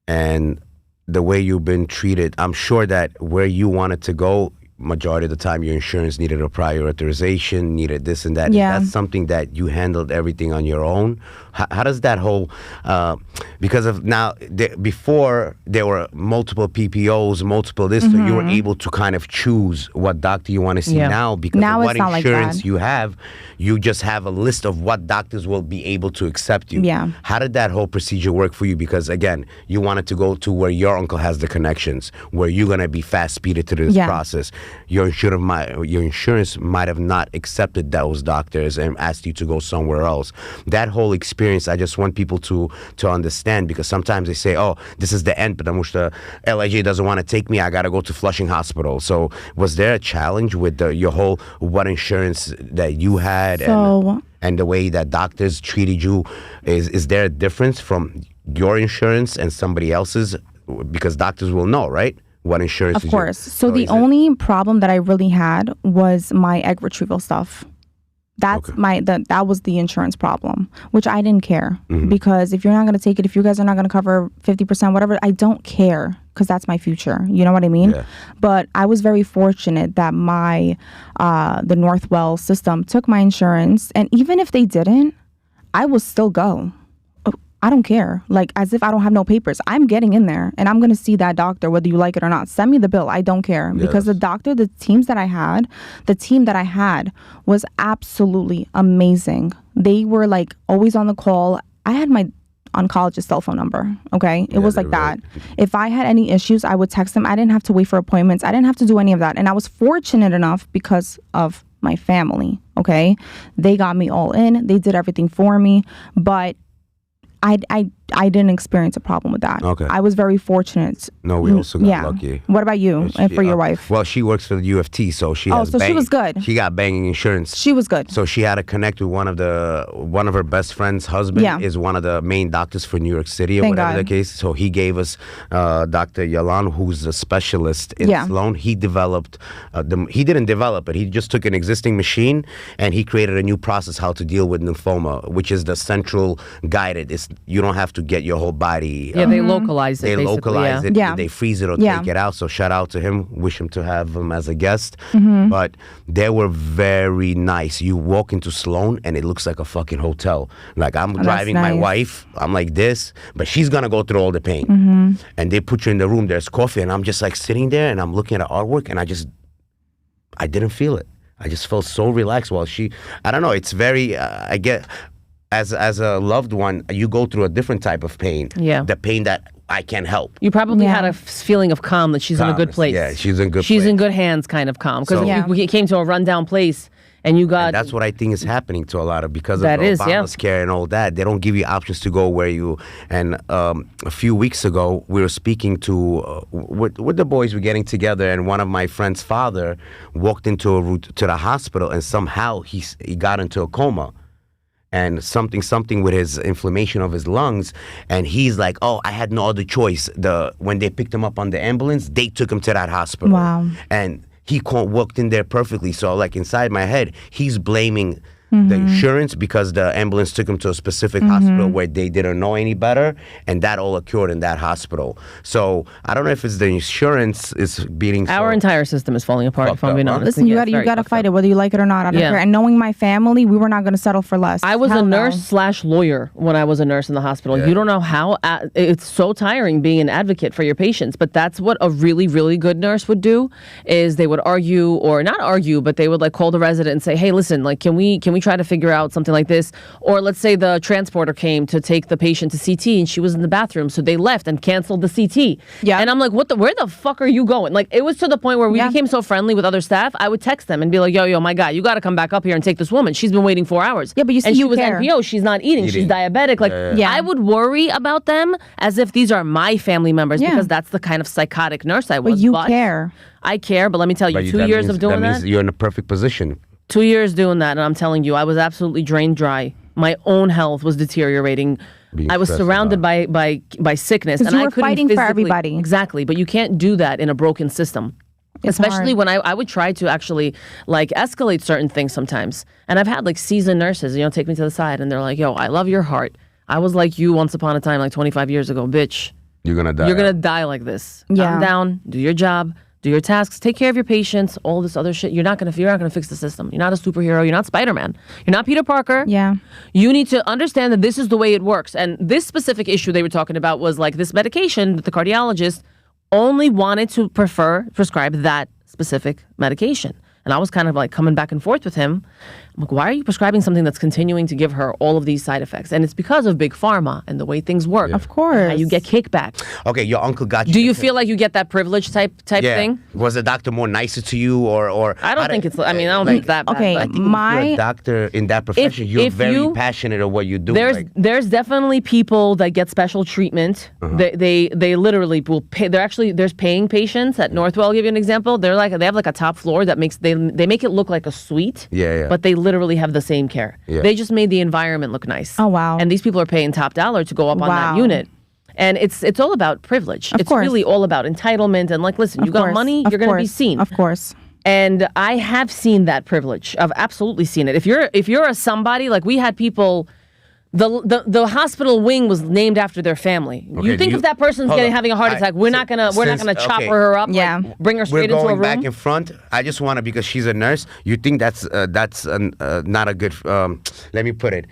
and the way you've been treated. I'm sure that where you wanted to go, majority of the time your insurance needed a prior authorization, needed this and that. Yeah. Is that something that you handled everything on your own? How does that whole, because of now, before there were multiple PPOs, multiple this, so you were able to kind of choose what doctor you want to see. Now, because now of what it's not insurance like that. you have, you just have a list of what doctors will be able to accept you. Yeah. How did that whole procedure work for you? Because again, you wanted to go to where your uncle has the connections, where you're going to be fast-speeded through this process. Your insurance might have not accepted those doctors and asked you to go somewhere else. That whole experience, I just want people to understand, because sometimes they say, oh, this is the end, but the LIJ doesn't want to take me. I got to go to Flushing Hospital. So was there a challenge with your whole, what insurance that you had and the way that doctors treated you? Is there a difference from your insurance and somebody else's? Because doctors will know, right? What insurance? Of course. So the only problem that I really had was my egg retrieval stuff. That's that was the insurance problem, which I didn't care, because if you're not going to take it, if you guys are not going to cover 50%, whatever, I don't care, because that's my future. You know what I mean? Yeah. But I was very fortunate that my the Northwell system took my insurance, and even if they didn't, I will still go. I don't care. Like, as if I don't have no papers. I'm getting in there and I'm going to see that doctor, whether you like it or not. Send me the bill. I don't care. Because the team that I had was absolutely amazing. They were like always on the call. I had my oncologist cell phone number. Okay. It was like that. If I had any issues, I would text them. I didn't have to wait for appointments. I didn't have to do any of that. And I was fortunate enough because of my family. Okay. They got me all in. They did everything for me. But I didn't experience a problem with that. Okay. I was very fortunate. No, we also got lucky. What about you and for your wife? Well, she works for the UFT, so she has she was good. She got banging insurance. She was good. So she had to connect with one of her best friend's husband is one of the main doctors for New York City or whatever the case. So he gave us Dr. Yalan, who's a specialist in Sloan. He developed he didn't develop it. He just took an existing machine and he created a new process how to deal with lymphoma, which is the central guided. You don't have to get your whole body. They localize it. They localize it. They freeze it or take it out. So shout out to him. Wish him to have him as a guest. But they were very nice. You walk into Sloan and it looks like a fucking hotel. Like I'm driving my wife. I'm like this, but she's gonna go through all the pain. And they put you in the room. There's coffee, and I'm just like sitting there and I'm looking at her artwork, and I didn't feel it. I just felt so relaxed while I don't know. It's very. I get. As a loved one, you go through a different type of pain. Yeah. The pain that I can't help. You probably had a feeling of calm that she's in a good place. Yeah, she's in good She's in good hands kind of calm. Because we came to a rundown place and you got... And that's what I think is happening to a lot of, because of Obama's care and all that. They don't give you options to go where you... And a few weeks ago, we were speaking to... with the boys, we're getting together, and one of my friend's father walked into the hospital, and somehow he got into a coma. And something with his inflammation of his lungs, and he's like, "Oh, I had no other choice." When they picked him up on the ambulance, they took him to that hospital. Wow! And he walked in there perfectly. So, like inside my head, he's blaming the insurance because the ambulance took him to a specific hospital where they didn't know any better, and that all occurred in that hospital. So I don't know if it's the insurance is beating. Our entire system is falling apart. If I'm being honest. Listen, you got to fight it, whether you like it or not. I don't care. And knowing my family, we were not going to settle for less. I was a nurse/lawyer when I was a nurse in the hospital. Yeah. You don't know how it's so tiring being an advocate for your patients, but that's what a really, really good nurse would do. Is they would argue, or not argue, but they would like call the resident and say, "Hey, listen, like, can we try to figure out something like this?" Or let's say the transporter came to take the patient to CT and she was in the bathroom, so they left and canceled the CT. Yeah. And I'm like, where the fuck are you going? Like, it was to the point where we became so friendly with other staff, I would text them and be like, yo, my guy, you got to come back up here and take this woman. She's been waiting 4 hours. Yeah, but she was NPO. She's not eating. She's diabetic. Like, I would worry about them as if these are my family members, because that's the kind of psychotic nurse I was. But you care. I care, but let me tell you, 2 years of doing that. That means you're in a perfect position. 2 years doing that, and I'm telling you, I was absolutely drained dry. My own health was deteriorating. I was surrounded by sickness, and I couldn't fighting for everybody. Exactly, but you can't do that in a broken system. It's especially hard. When I would try to actually like escalate certain things sometimes. And I've had like seasoned nurses, take me to the side, and they're like, "Yo, I love your heart. I was like you once upon a time, like 25 years ago, bitch. You're gonna die. You're gonna die like this. Calm down, do your job." do your tasks, take care of your patients, all this other shit. You're not gonna fix the system. You're not a superhero. You're not Spider-Man. You're not Peter Parker. Yeah. You need to understand that this is the way it works. And this specific issue they were talking about was like this medication that the cardiologist only wanted to prescribe that specific medication. And I was kind of like coming back and forth with him. I'm like, why are you prescribing something that's continuing to give her all of these side effects? And it's because of Big Pharma and the way things work. Of course. How you get kickback. Okay, your uncle got you. Do you feel like you get that privilege type thing? Was the doctor more nicer to you, or I don't think it's. I mean, I don't think it's that bad. Okay, but- I think if you're a doctor in that profession, you're very passionate of what you do. There's definitely people that get special treatment. They literally will pay. There's paying patients at Northwell. I'll give you an example. They have like a top floor that they make it look like a suite. Yeah. But they literally have the same care. Yeah. They just made the environment look nice. Oh, wow. And these people are paying top dollar to go up on that unit. And it's all about privilege. It's really all about entitlement and like, listen, you got money, you're going to be seen. Of course. And I have seen that privilege. I've absolutely seen it. If you're a somebody, like we had people, the hospital wing was named after their family. Okay, you think if that person's having a heart attack, we're not gonna chop her up, like, bring her straight into a room. We're going back in front. I just want to, because she's a nurse. You think that's not a good? Let me put it.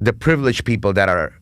The privileged people that are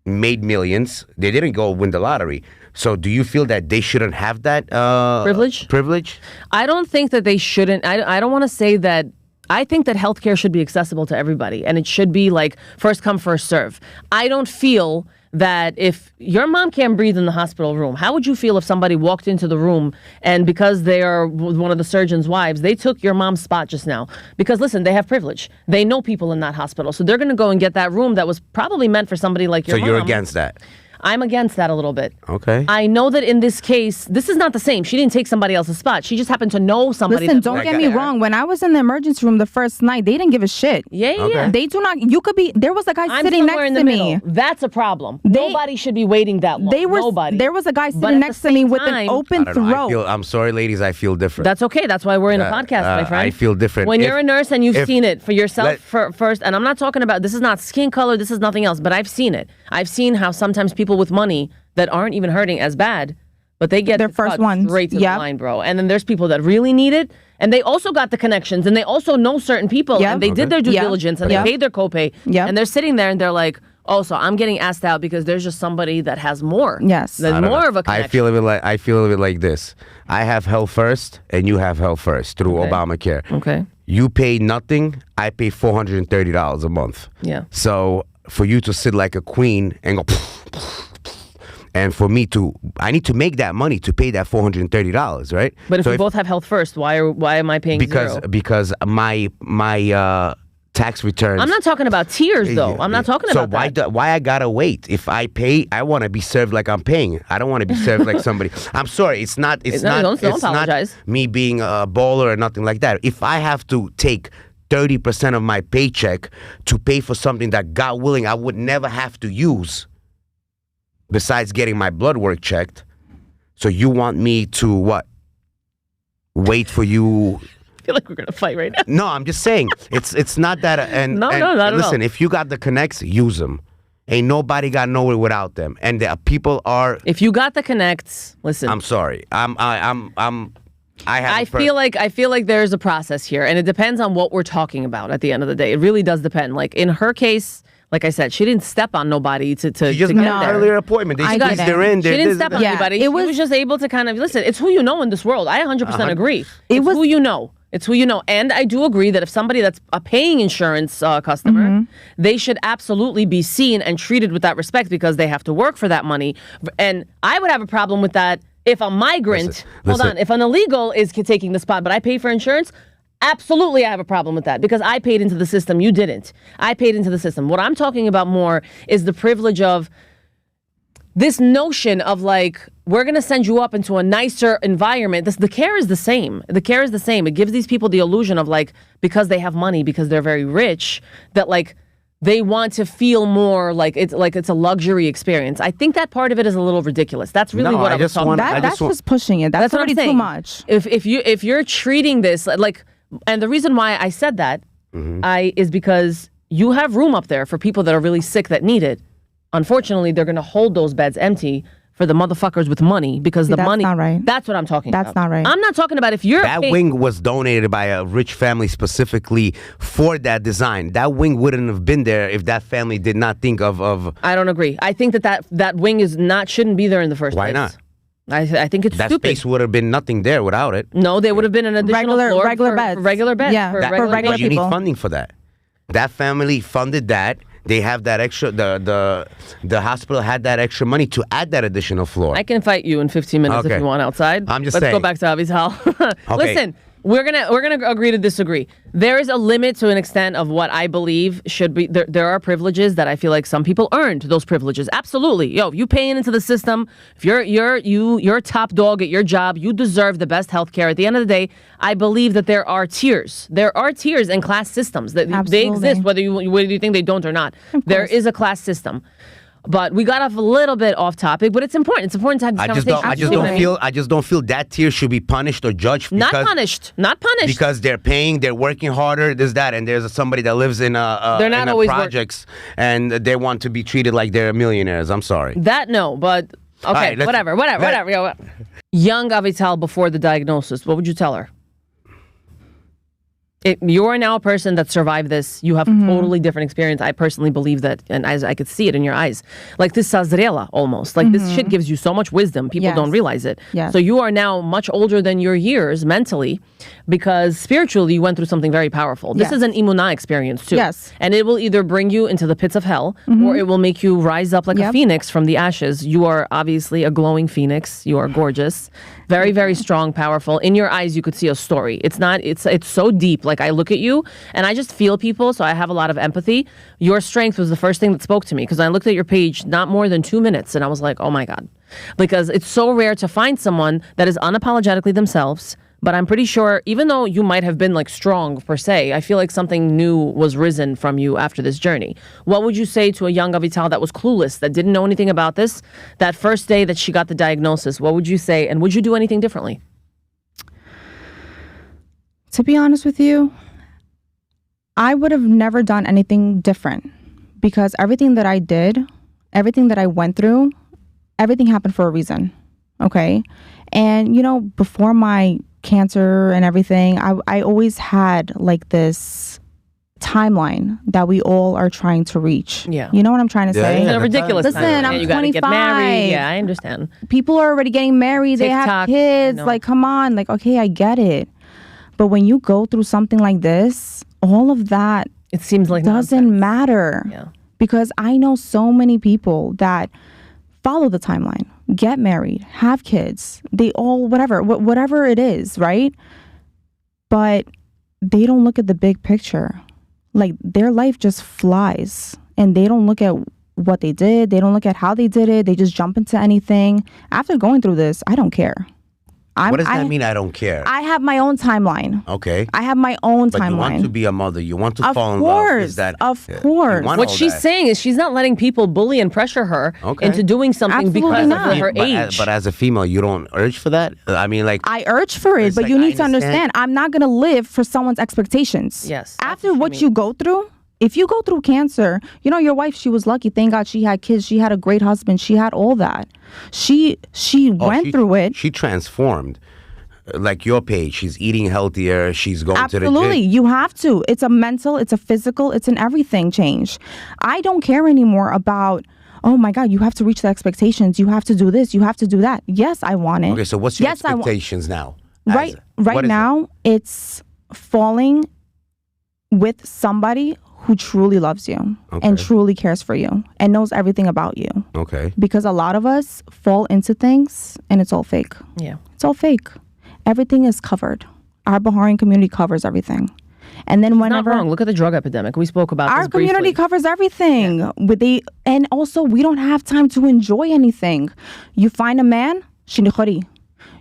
made millions, they didn't go win the lottery. So do you feel that they shouldn't have that privilege? I don't think that they shouldn't. I don't want to say that. I think that healthcare should be accessible to everybody, and it should be like first come, first serve. I don't feel that if your mom can't breathe in the hospital room, how would you feel if somebody walked into the room and because they are one of the surgeon's wives, they took your mom's spot just now? Because listen, they have privilege. They know people in that hospital, so they're going to go and get that room that was probably meant for somebody like your mom. So you're against that? I'm against that a little bit. Okay. I know that in this case, this is not the same. She didn't take somebody else's spot. She just happened to know somebody. Listen, don't get me wrong. When I was in the emergency room the first night, they didn't give a shit. Yeah. They do not. You could be. There was a guy sitting next to me. That's a problem. Nobody should be waiting that long. Nobody. There was a guy sitting next to me with an open throat. I'm sorry, ladies. I feel different. That's okay. That's why we're in a podcast, my friend. I feel different. When you're a nurse and you've seen it for yourself first, and I'm not talking about, this is not skin color, this is nothing else, but I've seen it. I've seen how sometimes people with money that aren't even hurting as bad, but they get their first one straight to the line, bro. And then there's people that really need it, and they also got the connections, and they also know certain people, and they did their due diligence, and they paid their copay, and they're sitting there, and they're like, oh, so I'm getting asked out because there's just somebody that has more. Yes. There's more of a connection. I feel a bit like this. I have health first, and you have health first through Obamacare. Okay. You pay nothing. I pay $430 a month. Yeah. So for you to sit like a queen and go, and for me I need to make that money to pay that $430, right? But if we both have health first, why am I paying zero? Because my tax returns. I'm not talking about tiers though. I'm not talking about that. So why I gotta wait? If I pay, I want to be served like I'm paying. I don't want to be served like somebody. I'm sorry. It's not. Don't apologize. Not me being a baller or nothing like that. If I have to take 30% of my paycheck to pay for something that, God willing, I would never have to use, besides getting my blood work checked. So you want me to what? Wait for you? I feel like we're gonna fight right now. No, I'm just saying it's not that. And not at all. Listen, if you got the connects, use them. Ain't nobody got nowhere without them. And the people are. If you got the connects, listen. I'm sorry. I feel like there's a process here, and it depends on what we're talking about. At the end of the day, it really does depend. Like in her case. Like I said, she didn't step on nobody to She just got an earlier appointment. They squeezed her in. She didn't step on anybody. She was just able to kind of, listen, it's who you know in this world. I 100% agree. It's who you know. It's who you know. And I do agree that if somebody that's a paying insurance customer, they should absolutely be seen and treated with that respect because they have to work for that money. And I would have a problem with that if a migrant, if an illegal is taking the spot, but I pay for insurance, absolutely, I have a problem with that because I paid into the system. You didn't. I paid into the system. What I'm talking about more is the privilege of this notion of like, we're going to send you up into a nicer environment. The care is the same. The care is the same. It gives these people the illusion of like, because they have money, because they're very rich, that like they want to feel more like it's a luxury experience. I think that part of it is a little ridiculous. That's really what I was talking about. That's just pushing it. That's already too much. If you're treating this like, and the reason why I said that is because you have room up there for people that are really sick that need it. Unfortunately, they're going to hold those beds empty for the motherfuckers with money because the that's money. Not right. That's what I'm talking about. That's not right. I'm not talking about if you're that wing was donated by a rich family specifically for that design. That wing wouldn't have been there if that family did not think of. I don't agree. I think that wing shouldn't be there in the first place. Why not? I think it's that stupid. space would have been nothing there without it. No, there would have been an additional floor regular beds. For regular beds. Yeah, for regular But you need people. funding for that. That family funded that. They have that extra. The hospital had that extra money to add that additional floor. I can fight you in 15 minutes Okay. if you want outside. I'm just Let's saying. go back to Avital. Okay. Listen, we're gonna agree to disagree. There is a limit to an extent of what I believe should be. There are privileges that I feel like some people earned those privileges. Absolutely, you paying into the system. If you're a top dog at your job, you deserve the best health care. At the end of the day, I believe that there are tiers. There are tiers and class systems that they exist, whether you think they don't or not. There is a class system. But we got off a little bit off topic, but it's important. It's important to have this conversation. I just don't feel that tier should be punished or judged. Not punished. Because they're paying, they're working harder, that, and there's somebody that lives in they're not always projects, and they want to be treated like they're millionaires. I'm sorry. That no, but okay, right, whatever. Young Avital before the diagnosis, what would you tell her? You are now a person that survived this. You have a totally different experience. I personally believe that, and as I could see it in your eyes. Like this sazrela almost. Like this shit gives you so much wisdom. People don't realize it. Yes. So you are now much older than your years mentally because spiritually you went through something very powerful. This is an imunah experience too. Yes. And it will either bring you into the pits of hell or it will make you rise up like a phoenix from the ashes. You are obviously a glowing phoenix. You are gorgeous. Very, very strong, powerful. In your eyes, you could see a story. It's so deep. Like I look at you and I just feel people, so I have a lot of empathy. Your strength was the first thing that spoke to me because I looked at your page not more than 2 minutes and I was like, oh my God. Because it's so rare to find someone that is unapologetically themselves. But I'm pretty sure, even though you might have been like strong per se, I feel like something new was risen from you after this journey. What would you say to a young Avital that was clueless, that didn't know anything about this, that first day that she got the diagnosis? What would you say, and would you do anything differently? To be honest with you, I would have never done anything different because everything that I did, everything that I went through, everything happened for a reason. Okay. And, before my cancer and everything, I always had like this timeline that we all are trying to reach. Yeah. You know what I'm trying to say? It's a ridiculous Listen, timeline. I'm You gotta 25. get married. Yeah, I understand. People are already getting married. They have TikTok, kids. no. Like, come on. Like, okay, I get it. But when you go through something like this, all of that It seems like doesn't nonsense. matter. Yeah. Because I know so many people that follow the timeline, get married, have kids, they all, whatever it is, right? But they don't look at the big picture. Like their life just flies and they don't look at what they did. They don't look at how they did it. They just jump into anything. After going through this, I don't care. What does that mean? I don't care. I have my own timeline. Okay. I have my own But timeline. you want to be a mother. You want to fall in love. Of course. You want What all she's that. saying is she's not letting people bully and pressure her into doing something Absolutely because not. of her age. But as a female, you don't urge for that? I mean, like... I urge for it, It's but like, you I need to understand, I'm not going to live for someone's expectations. Yes, that's After what what you you go through, if you go through cancer, your wife, she was lucky. Thank God she had kids. She had a great husband. She had all that. She went through it. She transformed. Like your page, she's eating healthier. She's going to the Absolutely. gym. You have to. It's a mental, it's a physical, it's an everything change. I don't care anymore about, oh my God, you have to reach the expectations. You have to do this. You have to do that. Yes, I want it. Okay, so what's your expectations now? Right now, it's falling with somebody who truly loves you and truly cares for you and knows everything about you. Okay. Because a lot of us fall into things and it's all fake. Yeah. It's all fake. Everything is covered. Our Baharian community covers everything. And then whenever... Not wrong. Look at the drug epidemic. We spoke about our this briefly. community covers everything. Yeah. And also, we don't have time to enjoy anything. You find a man, shinikhori.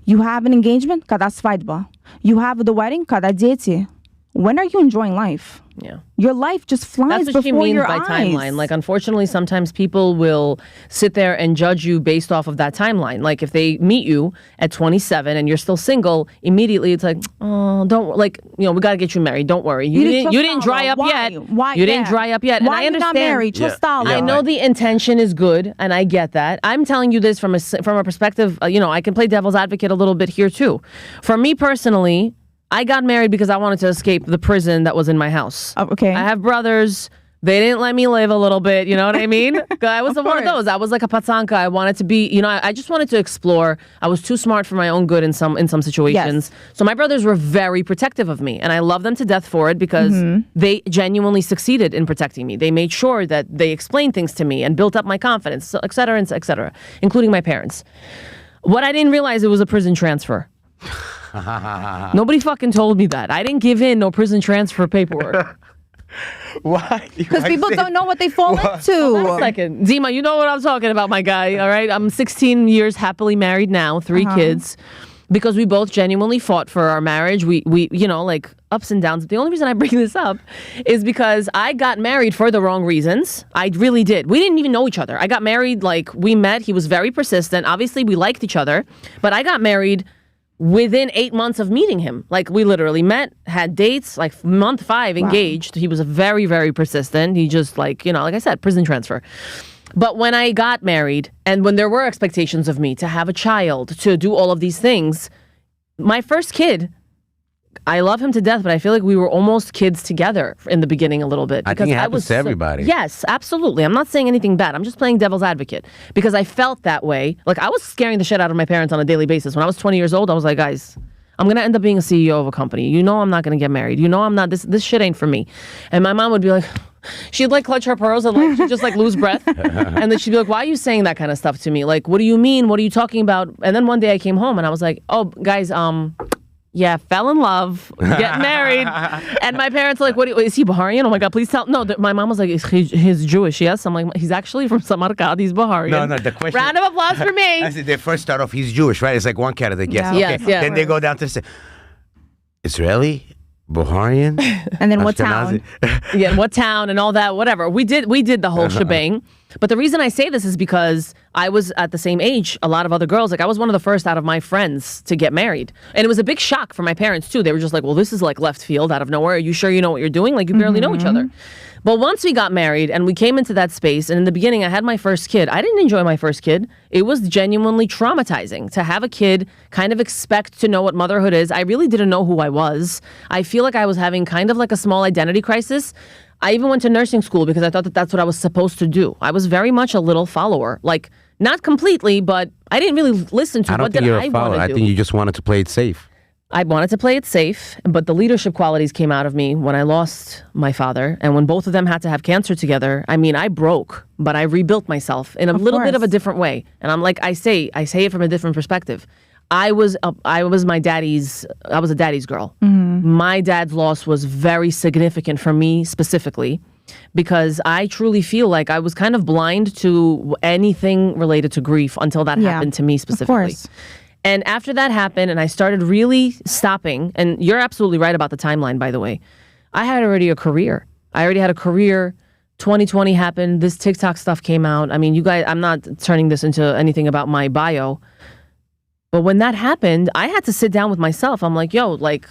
You have an engagement, kada svadba. You have the wedding, kada дети. when are you enjoying life? Yeah. Your life just flies That's what she before means your by eyes. timeline. Like, unfortunately, sometimes people will sit there and judge you based off of that timeline. Like, if they meet you at 27 and you're still single, immediately it's like, oh, don't, like, you know, we got to get you married. Don't worry. You didn't dry up yet. Why? You didn't dry up yet. Why and I are you not understand. married? I know the intention is good, and I get that. I'm telling you this from a perspective, you know, I can play devil's advocate a little bit here too. For me personally, I got married because I wanted to escape the prison that was in my house. Okay. I have brothers. They didn't let me live a little bit, you know what I mean? I was one of those. I was like a patsanka. I wanted to be, you know, I just wanted to explore. I was too smart for my own good in some situations. Yes. So my brothers were very protective of me, and I love them to death for it because they genuinely succeeded in protecting me. They made sure that they explained things to me and built up my confidence, et cetera, including my parents. What I didn't realize, it was a prison transfer. Nobody fucking told me that. I didn't give in no prison transfer paperwork. Why? Because people don't know what they fall into. Hold on a second. Zima, you know what I'm talking about, my guy, all right? I'm 16 years happily married now, 3 kids, because we both genuinely fought for our marriage. We you know, like, ups and downs. The only reason I bring this up is because I got married for the wrong reasons. I really did. We didn't even know each other. I got married, like, we met. He was very persistent. Obviously, we liked each other, but I got married within 8 months of meeting him. Like, we literally met, had dates, like month 5, engaged. He was very, very persistent. He just, like, you know, like I said, prison transfer. But when I got married, and when there were expectations of me to have a child, to do all of these things, my first kid, I love him to death, but I feel like we were almost kids together in the beginning a little bit. I think it happens to everybody. Yes, absolutely. I'm not saying anything bad. I'm just playing devil's advocate because I felt that way. Like, I was scaring the shit out of my parents on a daily basis. When I was 20 years old, I was like, guys, I'm going to end up being a CEO of a company. You know I'm not going to get married. You know I'm not, this shit ain't for me. And my mom would be like, she'd like clutch her pearls and like she'd just like lose breath. And then she'd be like, why are you saying that kind of stuff to me? Like, what do you mean? What are you talking about? And then one day I came home and I was like, oh, guys, yeah, fell in love, get married. And my parents were like, what is he Baharian? Oh my God, please tell. No, my mom was like, he's Jewish, yes? I'm like, he's actually from Samarkand, he's Baharian. No, the question. Round of applause for me. I said, they first start off, he's Jewish, right? It's like one candidate, yes. Yeah. Okay. Yes, then they go down to the Israeli, Baharian. And then what town? Yeah, what town and all that, whatever. We did the whole shebang. But the reason I say this is because I was at the same age, a lot of other girls. Like, I was one of the first out of my friends to get married. And it was a big shock for my parents, too. They were just like, well, this is like left field out of nowhere. Are you sure you know what you're doing? Like, you barely know each other. But once we got married and we came into that space, and in the beginning I had my first kid, I didn't enjoy my first kid. It was genuinely traumatizing to have a kid, kind of expect to know what motherhood is. I really didn't know who I was. I feel like I was having kind of like a small identity crisis. I even went to nursing school because I thought that that's what I was supposed to do. I was very much a little follower. Like, not completely, but I didn't really listen to what did I want to do. I think you just wanted to play it safe. I wanted to play it safe, but the leadership qualities came out of me when I lost my father. And when both of them had to have cancer together, I mean, I broke, but I rebuilt myself in a little bit of a different way. And I'm like, I say it from a different perspective. I was a daddy's girl. My dad's loss was very significant for me specifically because I truly feel like I was kind of blind to anything related to grief until that happened to me specifically. Of course. And after that happened and I started really stopping, and you're absolutely right about the timeline, by the way. I had already a career. 2020 happened. This TikTok stuff came out. I mean, you guys, I'm not turning this into anything about my bio. But when that happened, I had to sit down with myself. I'm like, yo, like,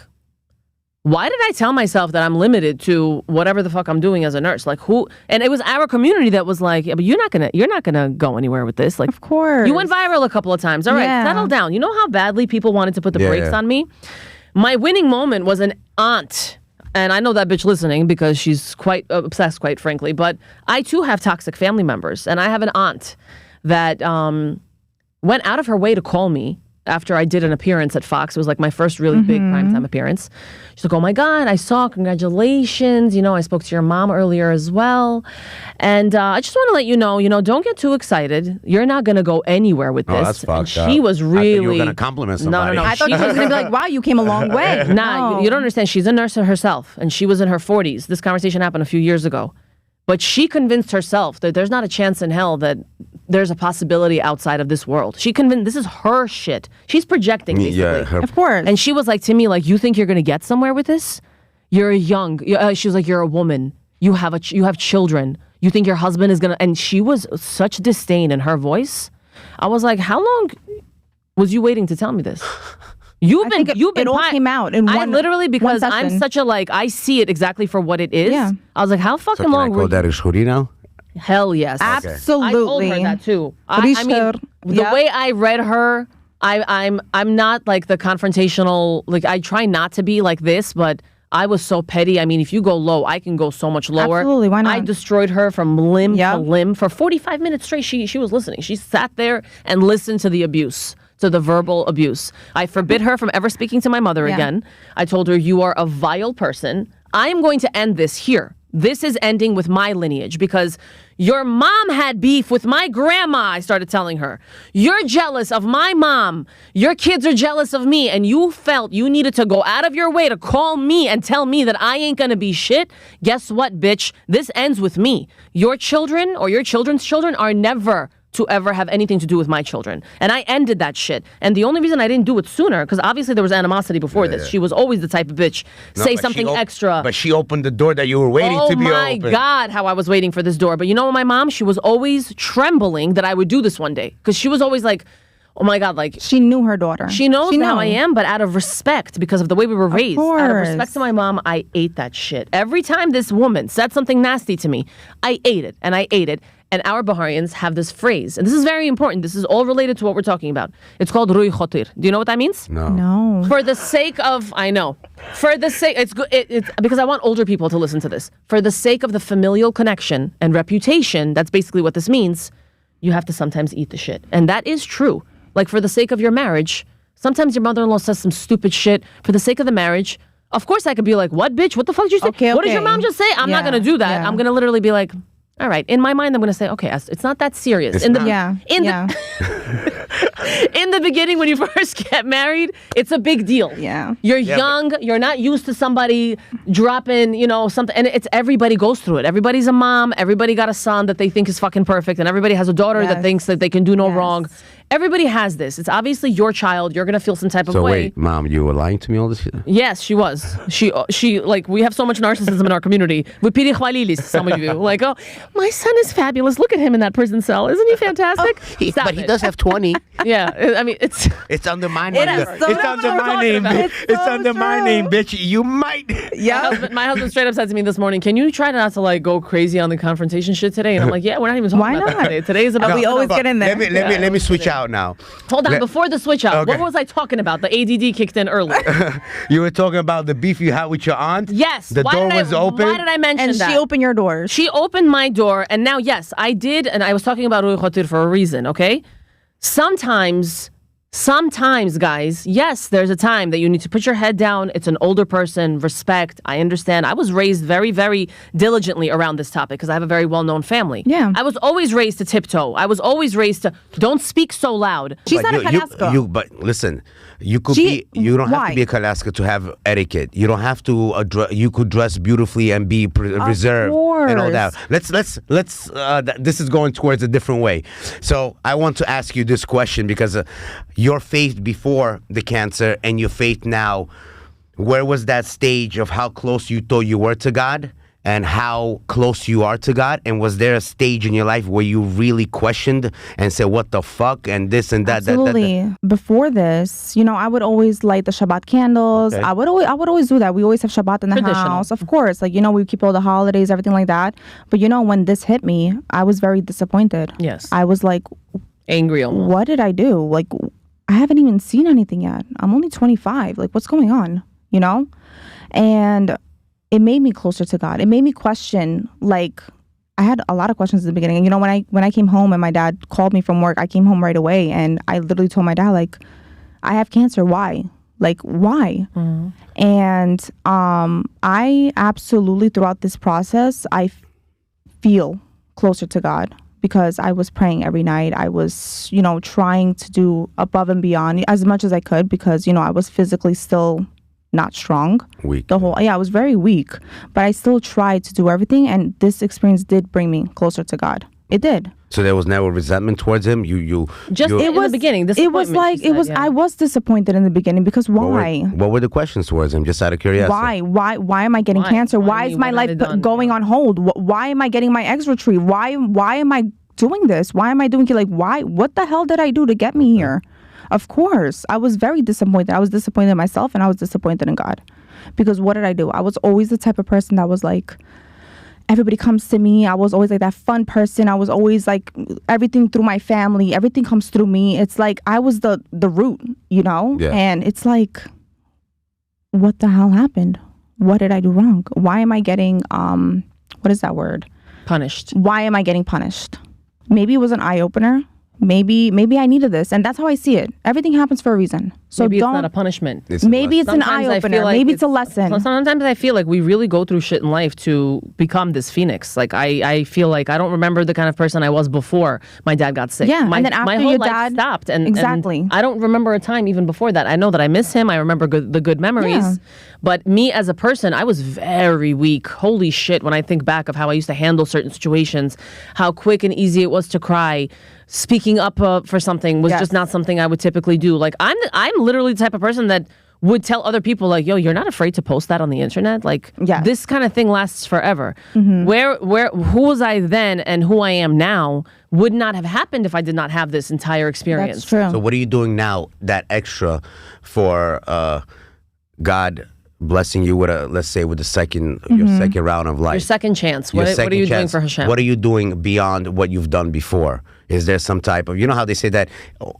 why did I tell myself that I'm limited to whatever the fuck I'm doing as a nurse? Like, who? And it was our community that was like, yeah, but you're not gonna go anywhere with this. Like, of course, you went viral a couple of times. All right, settle down. You know how badly people wanted to put the brakes on me? My winning moment was an aunt. And I know that bitch listening because she's quite obsessed, quite frankly. But I too have toxic family members. And I have an aunt that went out of her way to call me after I did an appearance at Fox. It was like my first really big primetime appearance. She's like, oh my God, I saw, congratulations. You know, I spoke to your mom earlier as well. And I just want to let you know, don't get too excited. You're not going to go anywhere with this. Oh, that's fucked up. She was really... I thought you were going to compliment somebody. No. I thought she was going to be like, wow, you came a long way. Nah, you don't understand. She's a nurse herself, and she was in her 40s. This conversation happened a few years ago. But she convinced herself that there's not a chance in hell that there's a possibility outside of this world. She convinced, this is her shit. She's projecting, basically. Of course. And she was like to me, like, you think you're going to get somewhere with this? You're young. She was like, you're a woman. You have children. You think your husband is gonna? And she was such disdain in her voice. I was like, how long was you waiting to tell me this? You've been. It all came out in one. I literally, because I'm such a I see it exactly for what it is. Yeah. I was like, how fucking Can long? I call that a shuri now? Hell yes. Absolutely. I told her that too. I mean, the way I read her, I'm not like the confrontational. Like I try not to be like this, but I was so petty. I mean, if you go low, I can go so much lower. Absolutely, why not? I destroyed her from limb to limb for 45 minutes straight. She was listening. She sat there and listened to the abuse, to the verbal abuse. I forbid her from ever speaking to my mother again. I told her, you are a vile person. I am going to end this here. This is ending with my lineage because your mom had beef with my grandma, I started telling her. You're jealous of my mom. Your kids are jealous of me, and you felt you needed to go out of your way to call me and tell me that I ain't gonna be shit. Guess what, bitch? This ends with me. Your children or your children's children are never to ever have anything to do with my children. And I ended that shit. And the only reason I didn't do it sooner, because obviously there was animosity before this. She was always the type of bitch, say something extra. But she opened the door that you were waiting to be open. Oh my God, how I was waiting for this door. But you know what, my mom, she was always trembling that I would do this one day. Because she was always like, oh my God, like. She knew her daughter. She knows how I am, but out of respect, because of the way we were raised. Out of respect to my mom, I ate that shit. Every time this woman said something nasty to me, I ate it, and I ate it. And our Baharians have this phrase, and this is very important. This is all related to what we're talking about. It's called Ruy Khotir. Do you know what that means? No. For the sake of, I know. For the sake, it's good. It's because I want older people to listen to this. For the sake of the familial connection and reputation, that's basically what this means. You have to sometimes eat the shit, and that is true. Like for the sake of your marriage, sometimes your mother-in-law says some stupid shit. For the sake of the marriage, of course I could be like, "What, bitch? What the fuck did you say? Okay. What did your mom just say?" I'm not gonna do that. I'm gonna literally be like, all right. In my mind, I'm going to say, okay, it's not that serious. In the beginning, when you first get married, it's a big deal. Yeah. You're young. You're not used to somebody dropping, something. And it's everybody goes through it. Everybody's a mom. Everybody got a son that they think is fucking perfect. And everybody has a daughter that thinks that they can do no wrong. Everybody has this. It's obviously your child. You're going to feel some type of way. So wait, Mom, you were lying to me all this shit? Yes, she was. She like, we have so much narcissism in our community. Some of you. Like, oh, my son is fabulous. Look at him in that prison cell. Isn't he fantastic? But he does have 20. Yeah, I mean, it's under my name. It's under my name. It's under my name, bitch. You might. Yeah. My husband straight up said to me this morning, "Can you try not to like go crazy on the confrontation shit today?" And I'm like, "Yeah, we're not even talking about that today. Today is about." We always get in there. Let me switch out now. Hold on, before the switch out, what was I talking about? The ADD kicked in early. You were talking about the beef you had with your aunt? Yes. The door was open? Why did I mention that? And she opened your doors. She opened my door, and now, yes, I did, and I was talking about Ruy Khotir for a reason, okay? Sometimes, guys, yes, there's a time that you need to put your head down. It's an older person, respect. I understand. I was raised very, very diligently around this topic because I have a very well-known family. Yeah. I was always raised to tiptoe. I was always raised to don't speak so loud. She's not a Kalaska. But listen, you don't have to be a Kalaska to have etiquette. You don't have to you could dress beautifully and be reserved and all that. Let's this is going towards a different way. So I want to ask you this question because your faith before the cancer and your faith now, where was that stage of how close you thought you were to God and how close you are to God? And was there a stage in your life where you really questioned and said, what the fuck, and this and that? Absolutely. Before this, I would always light the Shabbat candles. Okay. I would always do that. We always have Shabbat in the house. Of course. Like, we keep all the holidays, everything like that. But, when this hit me, I was very disappointed. Yes. I was like... angry almost. What did I do? Like, I haven't even seen anything yet. I'm only 25. Like, what's going on? And it made me closer to God. It made me question, like, I had a lot of questions at the beginning. And, when I came home and my dad called me from work, I came home right away. And I literally told my dad, like, I have cancer. Why? Like, why? Mm-hmm. And I absolutely, throughout this process, I feel closer to God. Because I was praying every night. I was, trying to do above and beyond as much as I could because, I was physically still not strong. Weak. I was very weak. But I still tried to do everything. And this experience did bring me closer to God. It did. So there was never resentment towards him. In the beginning. It was like I was disappointed in the beginning because why? What were the questions towards him? Just out of curiosity. Why am I getting cancer? Why is my life going on hold? Why am I getting my eggs retrieved? Why am I doing this? Why am I doing it? Like, why? What the hell did I do to get me here? Of course, I was very disappointed. I was disappointed in myself and I was disappointed in God. Because what did I do? I was always the type of person that was like, everybody comes to me. I was always like that fun person. I was always like everything through my family. Everything comes through me. It's like I was the root, you know? Yeah. And it's like, what the hell happened? What did I do wrong? Why am I getting, what is that word? Punished. Why am I getting punished? Maybe it was an eye-opener. Maybe I needed this, and that's how I see it. Everything happens for a reason. So maybe it's not a punishment. Maybe it's an eye-opener. Like maybe it's a lesson. Sometimes I feel like we really go through shit in life to become this phoenix. Like I feel like I don't remember the kind of person I was before my dad got sick. Yeah, and then after my whole your life dad stopped, exactly. And I don't remember a time even before that. I know that I miss him. I remember the good memories. But me as a person, I was very weak. Holy shit! When I think back of how I used to handle certain situations, how quick and easy it was to cry. Speaking up for something was just not something I would typically do. Like I'm literally the type of person that would tell other people like, yo, you're not afraid to post that on the internet. Like this kind of thing lasts forever. Mm-hmm. Who was I then and who I am now would not have happened if I did not have this entire experience. That's true. So what are you doing now that extra for God blessing you with let's say with the second your second round of life? Your second chance. What are you doing for Hashem? What are you doing beyond what you've done before? Is there some type of, you know how they say that,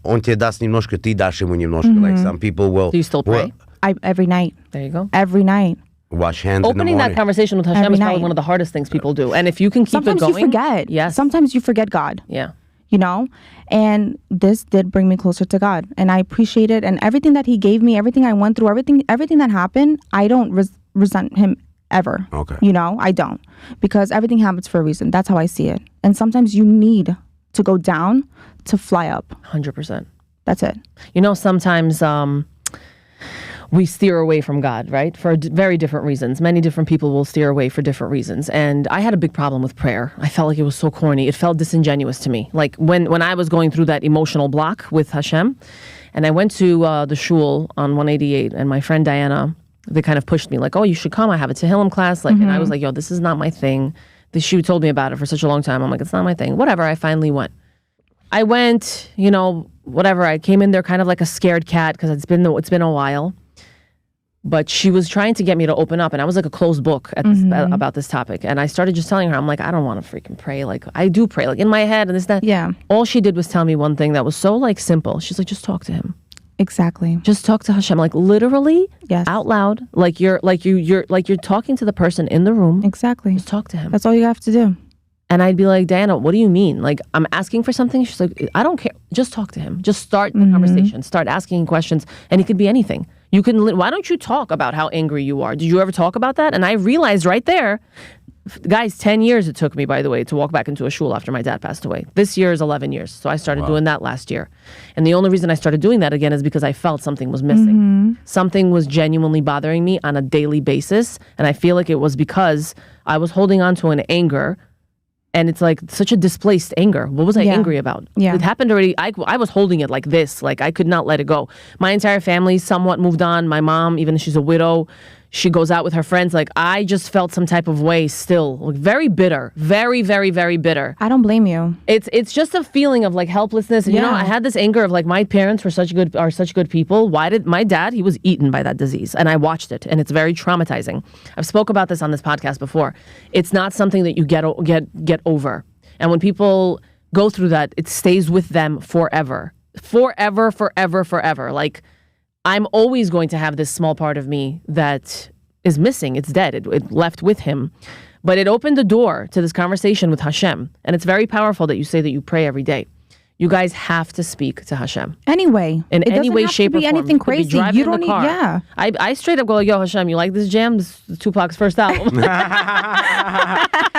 on te das немножко, ty daš mu немножко, like some people will. Do you still pray? Every night. There you go. Every night. Wash hands Opening in the morning. that conversation with Hashem is probably one of the hardest things people do. And if you can keep Sometimes it going. you forget. Yes. Sometimes you forget God. Yeah. You know? And this did bring me closer to God. And I appreciate it. And everything that he gave me, everything I went through, everything that happened, I don't resent him ever. Okay. You know? I don't. Because everything happens for a reason. That's how I see it. And sometimes you need to go down to fly up. 100%. That's it. You know, sometimes we steer away from God, right? For very different reasons. Many different people will steer away for different reasons. And I had a big problem with prayer. I felt like it was so corny. It felt disingenuous to me. Like when I was going through that emotional block with Hashem, and I went to the shul on 188, and my friend Diana, they kind of pushed me like, oh, you should come. I have a Tehillim class. Like, and I was like, yo, this is not my thing. She told me about it for such a long time. I'm like, it's not my thing. Whatever. I finally went. I went, you know, whatever. I came in there kind of like a scared cat because it's been a while. But she was trying to get me to open up, and I was like a closed book at this, about this topic. And I started just telling her, I'm like, I don't want to freaking pray. Like, I do pray, like in my head and this, that. Yeah. All she did was tell me one thing that was so like simple. She's like, just talk to him. Exactly. Just talk to Hashem, like literally, yes, out loud, like you're talking to the person in the room. Exactly. Just talk to him. That's all you have to do. And I'd be like, Diana, what do you mean? Like, I'm asking for something. She's like, I don't care. Just talk to him. Just start the conversation. Start asking questions, and it could be anything. You can. Why don't you talk about how angry you are? Did you ever talk about that? And I realized right there, guys, 10 years it took me, by the way, to walk back into a shul after my dad passed away. This year is 11 years. So I started doing that last year. And the only reason I started doing that again is because I felt something was missing. Something was genuinely bothering me on a daily basis. And I feel like it was because I was holding on to an anger. And it's like such a displaced anger. What was I angry about? Yeah. It happened already. I was holding it like this. Like I could not let it go. My entire family somewhat moved on. My mom, even if she's a widow, she goes out with her friends. Like I just felt some type of way still. Like very bitter. Very, very, very bitter. I don't blame you. It's just a feeling of like helplessness. And you know, I had this anger of like my parents are such good people. Why did my dad, he was eaten by that disease. And I watched it. And it's very traumatizing. I've spoke about this on this podcast before. It's not something that you get over. And when people go through that, it stays with them forever. Forever, forever, forever. Like I'm always going to have this small part of me that is missing. It's dead. It left with him. But it opened the door to this conversation with Hashem. And it's very powerful that you say that you pray every day. You guys have to speak to Hashem. Anyway. In any way, shape, or form. Anything crazy. You don't need, yeah. I straight up go like, yo, Hashem, you like this jam? This is Tupac's first album.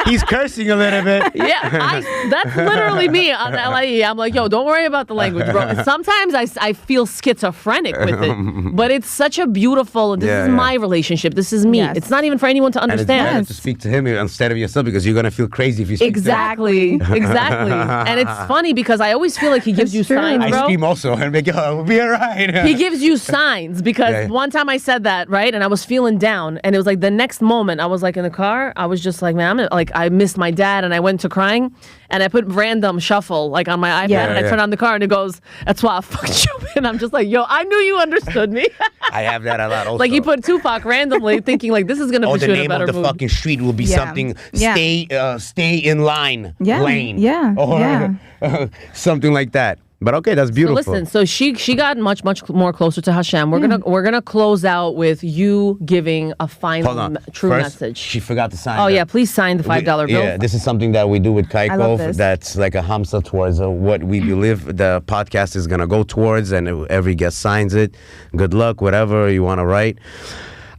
He's cursing a little bit. Yeah, that's literally me on LIE. I'm like, yo, don't worry about the language, bro. Sometimes I feel schizophrenic with it, but it's such a beautiful, this is my relationship. This is me. Yes. It's not even for anyone to understand. And it's better to speak to him instead of yourself because you're going to feel crazy if you speak Exactly. to him. Exactly. And it's funny because I always feel like he gives you signs, bro. I scream also and make we'll be all right. He gives you signs because one time I said that, right? And I was feeling down. And it was like the next moment I was like in the car. I was just like, man, I missed my dad and I went to crying. And I put random shuffle like on my iPad and I turned on the car and it goes, that's why I fucked you. And I'm just like, yo, I knew you understood me. I have that a lot also. Like he put Tupac randomly thinking like this is going to be a better movie. The name of the fucking street will be something, stay in line, lane. Or something like that. But okay, that's beautiful. So listen, so she got much more closer to Hashem. We're gonna close out with you giving a final true message. She forgot to sign. Oh yeah, please sign the $5 bill. Yeah, this is something that we do with Kaykov. That's like a hamsa towards what we believe the podcast is gonna go towards, and every guest signs it. Good luck, whatever you want to write.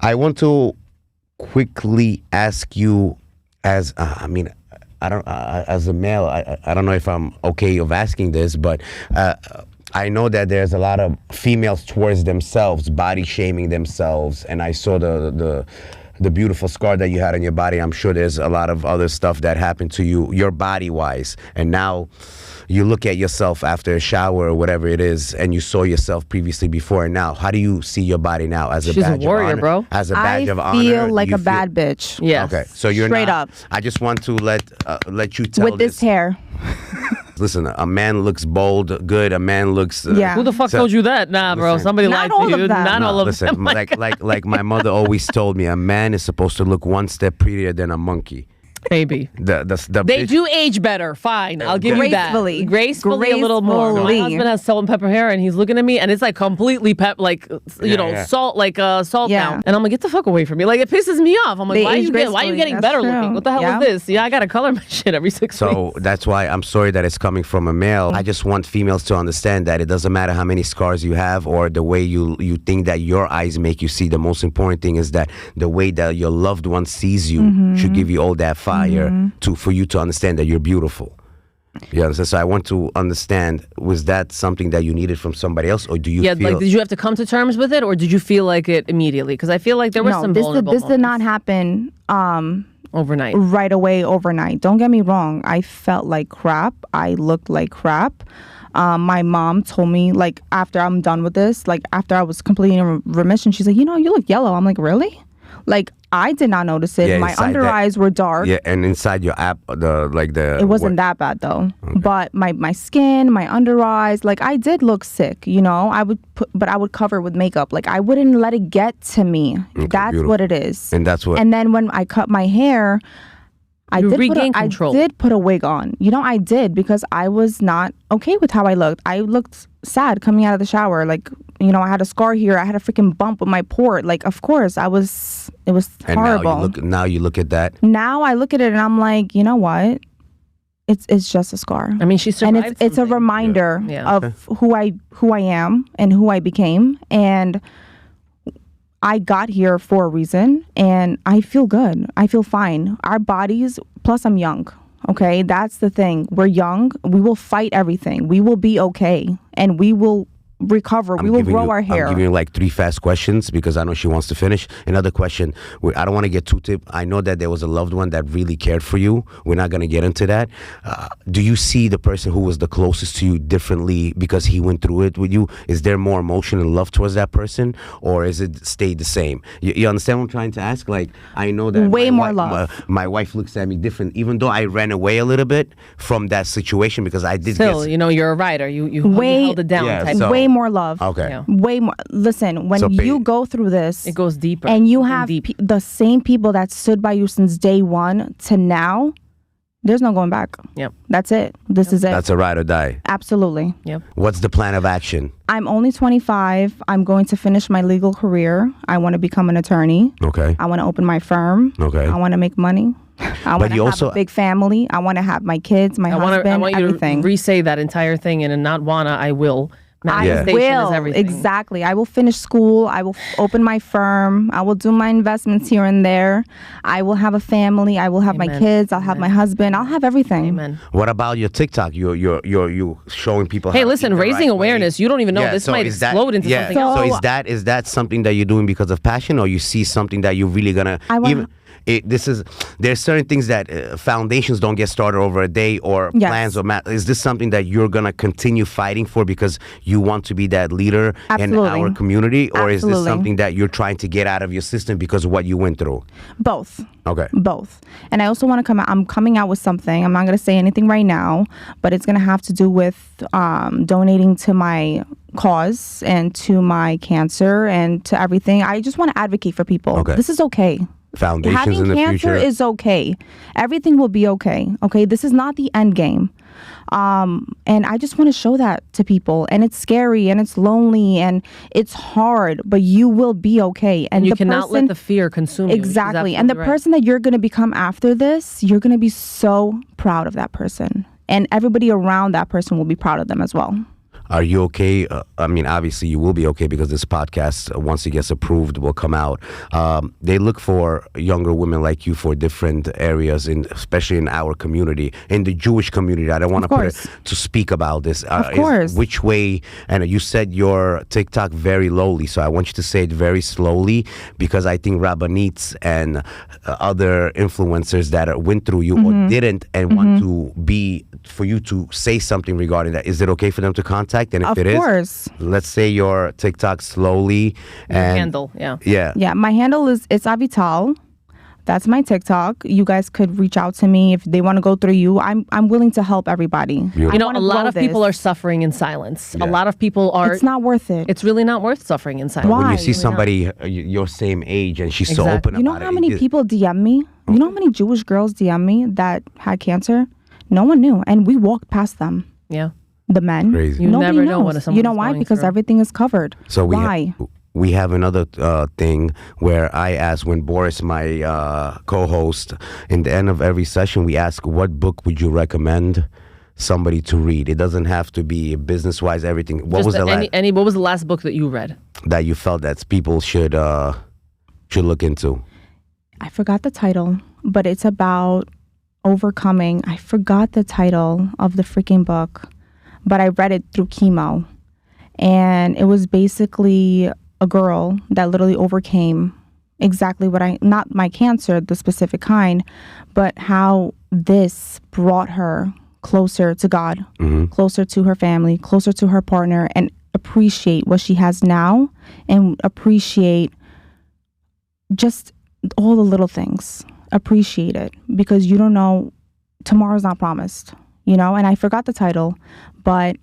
I want to quickly ask you, as as a male, I don't know if I'm okay of asking this, but I know that there's a lot of females towards themselves, body shaming themselves, and I saw the beautiful scar that you had on your body. I'm sure there's a lot of other stuff that happened to you, your body-wise, and now you look at yourself after a shower or whatever it is, and you saw yourself previously before and now. How do you see your body now as a badge of honor? Bro. As a badge of honor? I feel like a bad bitch. Yeah. Okay, so you're straight not, up. I just want to let you tell with this hair. Listen, a man looks bold, good. A man looks. Who the fuck told you that? Nah, bro. Listen, somebody lied to you. Not all of listen, them. Like my mother always told me, a man is supposed to look one step prettier than a monkey. Maybe. They do age better. Fine. I'll give you that. Gracefully a little more. My husband has salt and pepper hair and he's looking at me and it's like completely salt, salt down. And I'm like, get the fuck away from me. Like it pisses me off. I'm like, why are you getting better looking? What the hell is this? Yeah, I gotta color my shit every 6 weeks. So that's why I'm sorry that it's coming from a male. I just want females to understand that it doesn't matter how many scars you have or the way you think that your eyes make you see. The most important thing is that the way that your loved one sees you should give you all that fire for you to understand that you're beautiful. You understand? So I want to understand, was that something that you needed from somebody else, or do you feel... like, did you have to come to terms with it, or did you feel like it immediately? Because I feel like there was some vulnerable this did not happen overnight. Right away, overnight. Don't get me wrong. I felt like crap. I looked like crap. My mom told me, like, after I'm done with this, like, after I was completely in remission, she's like, you look yellow. I'm like, really? Like, I did not notice it. My under eyes were dark. Yeah, and inside your it wasn't that bad though. Okay. But my skin, my under eyes, like I did look sick, I would cover it with makeup. Like I wouldn't let it get to me. Okay, that's beautiful. What it is. And that's what. And then when I cut my hair, I did put a wig on. I did because I was not okay with how I looked. I looked sad coming out of the shower. Like, I had a scar here. I had a freaking bump with my port. Like, of course, it was horrible. Now you look at that. Now I look at it and I'm like, you know what? It's just a scar. I mean, she survived. And it's a reminder of who I am and who I became. And I got here for a reason and I feel good. I feel fine. Our bodies, plus I'm young. Okay, that's the thing. We're young. We will fight everything. We will be okay. And we will recover. We will grow our hair. I'm giving you like 3 fast questions because I know she wants to finish. Another question. I don't want to get too deep. I know that there was a loved one that really cared for you. We're not going to get into that. Do you see the person who was the closest to you differently because he went through it with you? Is there more emotion and love towards that person, or is it stayed the same? You understand what I'm trying to ask? Like, I know that way more love. My wife looks at me different, even though I ran away a little bit from that situation because I did. Still, you're a writer. You held it down. Way more love. Okay. Yeah. Way more. Listen, when you go through this, it goes deeper. And you have the same people that stood by you since day one to now, there's no going back. Yep. That's it. This is it. That's a ride or die. Absolutely. Yep. What's the plan of action? I'm only 25. I'm going to finish my legal career. I want to become an attorney. Okay. I want to open my firm. Okay. I want to make money. I want to have a big family. I want to have my kids, my husband, I want you everything. to re-say that entire thing and not wanna, I will. Manifestation is everything. Exactly. I will finish school. I will open my firm. I will do my investments here and there. I will have a family. I will have my kids. I'll have my husband. I'll have everything. Amen. What about your TikTok? You're showing people. Hey, listen, raising awareness. You don't even know this might explode into something else. So is that something that you're doing because of passion, or you see something that you're really gonna there's certain things that foundations don't get started over a day, or plans or is this something that you're gonna continue fighting for because you want to be that leader in our community, or is this something that you're trying to get out of your system because of what you went through? Both. Okay. Both. And I also want to come out. I'm coming out with something. I'm not going to say anything right now, but it's going to have to do with donating to my cause and to my cancer and to everything. I just want to advocate for people. Okay. This is okay. Foundations Having in the cancer future is okay. Everything will be okay. Okay, this is not the end game. And I just want to show that to people. And it's scary and it's lonely and it's hard, but you will be okay. And you cannot let the fear consume you. Exactly. And the person that you're going to become after this, you're going to be so proud of that person. And everybody around that person will be proud of them as well. Are you okay? I mean, obviously you will be okay because this podcast, once it gets approved, will come out. They look for younger women like you for different areas, especially in our community, in the Jewish community. I don't want to put it to speak about this. Of course. Which way? And you said your TikTok very lowly, so I want you to say it very slowly, because I think rabbinites and other influencers that went through you or didn't and want to be, for you to say something regarding that. Is it okay for them to contact? And if it is, let's say your TikTok slowly and handle, yeah. My handle it's Avital. That's my TikTok. You guys could reach out to me if they want to go through you. I'm willing to help everybody. Beautiful. You know, a lot of people are suffering in silence. A lot of people are. It's not worth it. It's really not worth suffering in silence. Why? When you see somebody your same age and she's so open about it. You know how many people DM me? You know how many Jewish girls DM me that had cancer? No one knew, and we walked past them. Yeah. The men. Crazy. You Nobody never knows. know what someone's You know why? Because everything is covered. So why? We have another thing where I ask, when Boris, my co-host, in the end of every session, we ask, what book would you recommend somebody to read? It doesn't have to be business-wise, everything. What was the last book that you read? That you felt that people should look into? I forgot the title, but it's about overcoming. I forgot the title of the freaking book, but I read it through chemo. And it was basically a girl that literally overcame exactly not my cancer, the specific kind, but how this brought her closer to God, closer to her family, closer to her partner, and appreciate what she has now and appreciate just all the little things. Appreciate it, because you don't know, tomorrow's not promised, you know. And I forgot the title, but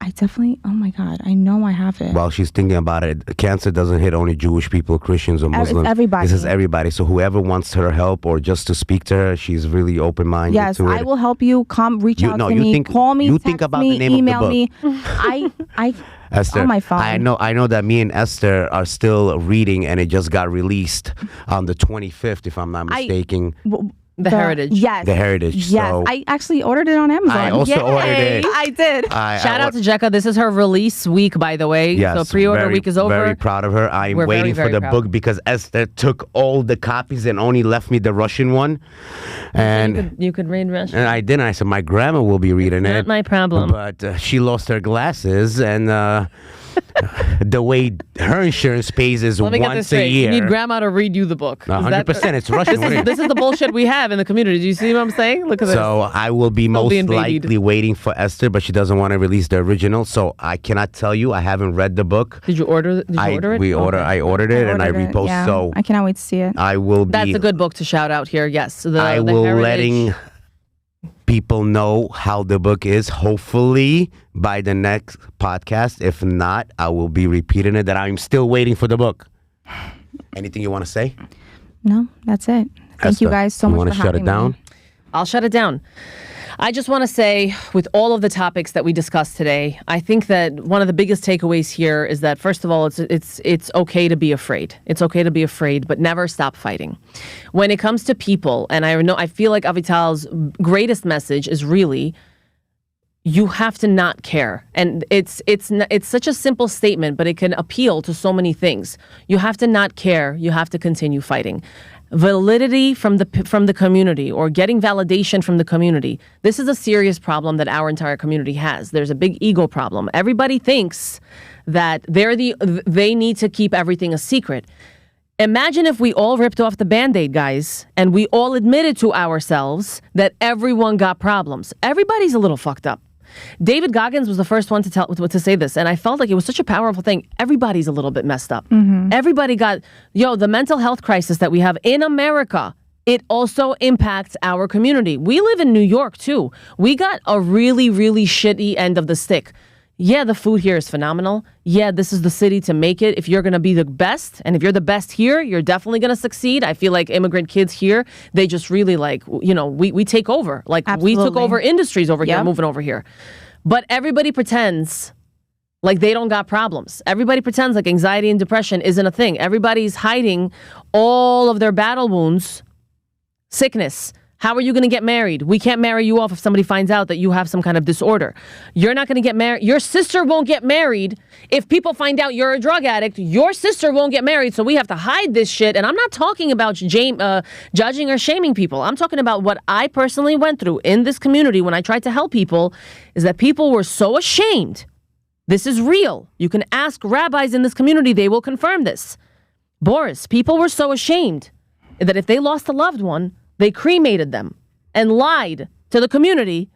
I definitely, oh my God, I know I have it. While she's thinking about it, cancer doesn't hit only Jewish people, Christians, or Muslims. It's everybody. This is everybody. So whoever wants her help or just to speak to her, she's really open-minded yes, to it. I will help you. Reach out to me, call me, text think about me, the name email of the me. I Esther, on my phone. I know that me and Esther are still reading, and it just got released on the 25th, if I'm not mistaken. The Heritage. Yes. The Heritage. Yes. So I actually ordered it on Amazon. I also ordered it. I did. Shout out to Jekka. This is her release week, by the way. Yes, so pre-order week is over. Very proud of her. I'm waiting for the book because Esther took all the copies and only left me the Russian one. And you could read Russian. And I didn't. I said, my grandma will be reading it. Not my problem. But she lost her glasses, and the way her insurance pays is once a year. You need grandma to read you the book. 100%. It's Russian. This is the bullshit we have in the community. Do you see what I'm saying? Look at this. So I will be most likely waiting for Esther, but she doesn't want to release the original. So I cannot tell you. I haven't read the book. Did you order it? I ordered it and I reposted. Yeah. So I cannot wait to see it. That's a good book to shout out here. Yes. I will letting people know how the book is, hopefully by the next podcast. If not, I will be repeating it, that I'm still waiting for the book. Anything you want to say? No, that's it. Thank you guys so much for having me. You want to shut it down? I'll shut it down. I just want to say, with all of the topics that we discussed today, I think that one of the biggest takeaways here is that, first of all, it's okay to be afraid. It's okay to be afraid, but never stop fighting. When it comes to people, and I feel like Avital's greatest message is really, you have to not care. And it's such a simple statement, but it can appeal to so many things. You have to not care. You have to continue fighting. Validity from the community, or getting validation from the community. This is a serious problem that our entire community has. There's a big ego problem. Everybody thinks that they need to keep everything a secret. Imagine if we all ripped off the Band-Aid, guys, and we all admitted to ourselves that everyone got problems. Everybody's a little fucked up. David Goggins was the first one to say this, and I felt like it was such a powerful thing. Everybody's a little bit messed up. Mm-hmm. Everybody got, the mental health crisis that we have in America, it also impacts our community. We live in New York, too. We got a really, really shitty end of the stick. Yeah, the food here is phenomenal. Yeah, this is the city to make it. If you're going to be the best, and if you're the best here, you're definitely going to succeed. I feel like immigrant kids here, they just really we take over. Like, absolutely. We took over industries over here, moving over here. But everybody pretends like they don't got problems. Everybody pretends like anxiety and depression isn't a thing. Everybody's hiding all of their battle wounds, sickness. How are you going to get married? We can't marry you off if somebody finds out that you have some kind of disorder. You're not going to get married. Your sister won't get married. If people find out you're a drug addict, your sister won't get married. So we have to hide this shit. And I'm not talking about judging or shaming people. I'm talking about what I personally went through in this community when I tried to help people, is that people were so ashamed. This is real. You can ask rabbis in this community. They will confirm this. Boris, people were so ashamed that if they lost a loved one, they cremated them and lied to the community.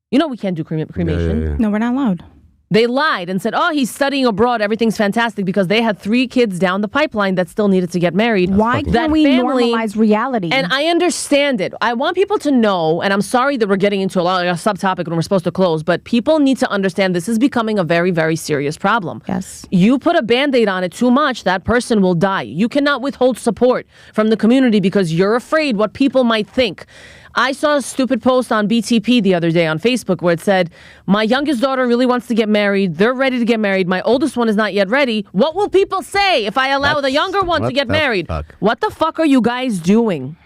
We can't do cremation. Yeah. No, we're not allowed. They lied and said, he's studying abroad. Everything's fantastic, because they had 3 kids down the pipeline that still needed to get married. Why can't we normalize reality? And I understand it. I want people to know, and I'm sorry that we're getting into a subtopic when we're supposed to close, but people need to understand this is becoming a very, very serious problem. Yes. You put a Band-Aid on it too much, that person will die. You cannot withhold support from the community because you're afraid what people might think. I saw a stupid post on BTP the other day on Facebook where it said, my youngest daughter really wants to get married. They're ready to get married. My oldest one is not yet ready. What will people say if I allow the younger one to get married? What the fuck are you guys doing?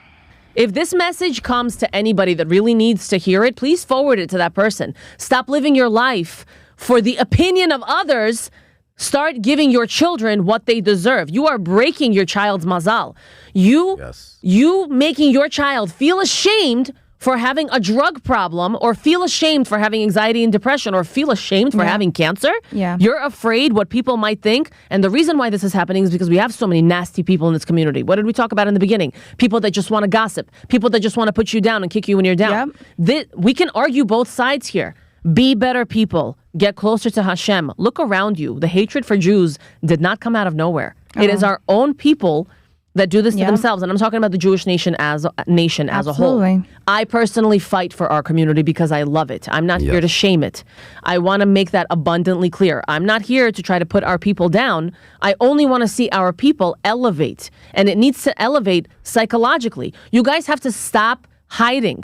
If this message comes to anybody that really needs to hear it, please forward it to that person. Stop living your life for the opinion of others. Start giving your children what they deserve. You are breaking your child's mazal. You making your child feel ashamed for having a drug problem, or feel ashamed for having anxiety and depression, or feel ashamed for having cancer. Yeah. You're afraid what people might think. And the reason why this is happening is because we have so many nasty people in this community. What did we talk about in the beginning? People that just want to gossip. People that just want to put you down and kick you when you're down. We can argue both sides here. Be better people. Get closer to Hashem. Look around you. The hatred for Jews did not come out of nowhere. It is our own people that do this to themselves. And I'm talking about the Jewish nation as a whole. I personally fight for our community because I love it. I'm not here to shame it. I want to make that abundantly clear. I'm not here to try to put our people down. I only want to see our people elevate. And it needs to elevate psychologically. You guys have to stop hiding.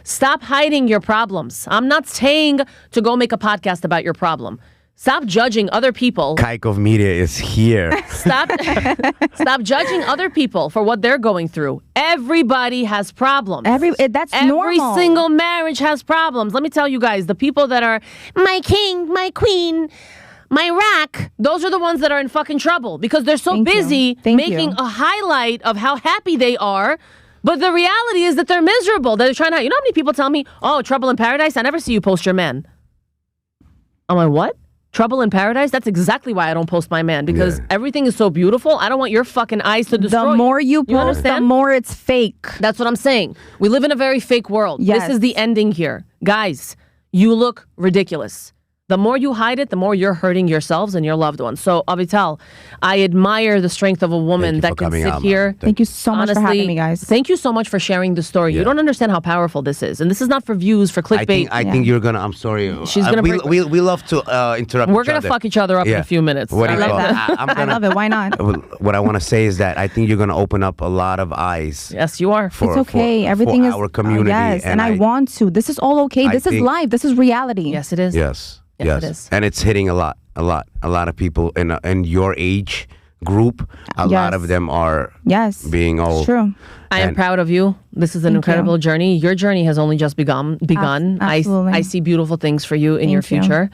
Stop hiding your problems. I'm not saying to go make a podcast about your problem. Stop judging other people. Kaykov Media is here. Stop judging other people for what they're going through. Everybody has problems. That's normal. Every single marriage has problems. Let me tell you guys, the people that are my king, my queen, my rack, those are the ones that are in fucking trouble because they're so busy making a highlight of how happy they are. But the reality is that they're miserable. They're trying to, you know how many people tell me, oh, trouble in paradise? I never see you post your man. I'm like, what? Trouble in paradise? That's exactly why I don't post my man, because everything is so beautiful. I don't want your fucking eyes to destroy. The more you post, the more it's fake. That's what I'm saying. We live in a very fake world. Yes. This is the ending here. Guys, you look ridiculous. The more you hide it, the more you're hurting yourselves and your loved ones. So, Avital, I admire the strength of a woman that can sit here. Thank you so much for having me, guys. Thank you so much for sharing the story. You don't understand how powerful this is. And this is not for views, for clickbait. I think you're going to, I'm sorry. She's going to we love to interrupt We're going to fuck each other up in a few minutes. I love that. I love it. Why not? What I want to say is that I think you're going to open up a lot of eyes. Yes, you are. It's okay. Everything is our community. Yes, and I want to. This is all okay. This is life. This is reality. Yes, it is. Yes. Yes, it is. And it's hitting a lot of people in your age group. A lot of them are being all. It's true. I am proud of you. This is an incredible journey. Your journey has only just begun. Absolutely. I see beautiful things for you in your future.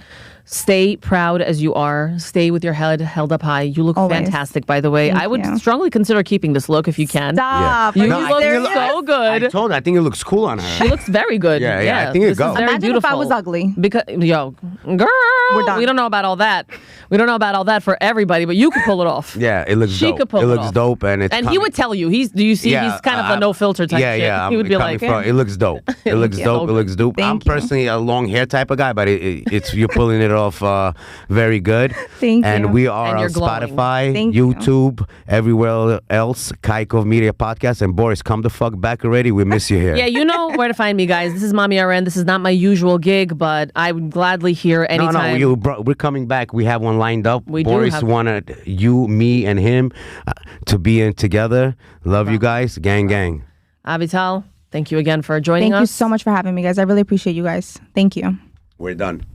Stay proud as you are. Stay with your head held up high. You look fantastic, by the way. I would strongly consider keeping this look if you can. Stop. You look so good. I told her, I think it looks cool on her. She looks very good. Yeah, I think it goes. Imagine beautiful. if I was ugly. Because, girl, We're done. we don't know about all that. We don't know about all that for everybody, but you could pull it off. Yeah, it looks dope. She could pull it looks off. dope, and he would tell you. Do you see? He's kind of a no filter type. Yeah. He would be like, it looks dope. It looks dope. It looks dope. I'm personally a long hair type of guy, but it's you're pulling it off very good. Thank you. And we are on Spotify, YouTube, everywhere else. Kaykov Media Podcast. And Boris, come the fuck back already. We miss you here. Yeah, you know where to find me, guys. This is Mommy RN. This is not my usual gig, but I would gladly hear anytime. No, we're coming back. We have one lined up. Boris wanted you, me, and him to be in together. Love you guys. Gang, gang. Avital, thank you again for joining us. Thank you so much for having me, guys. I really appreciate you guys. Thank you. We're done.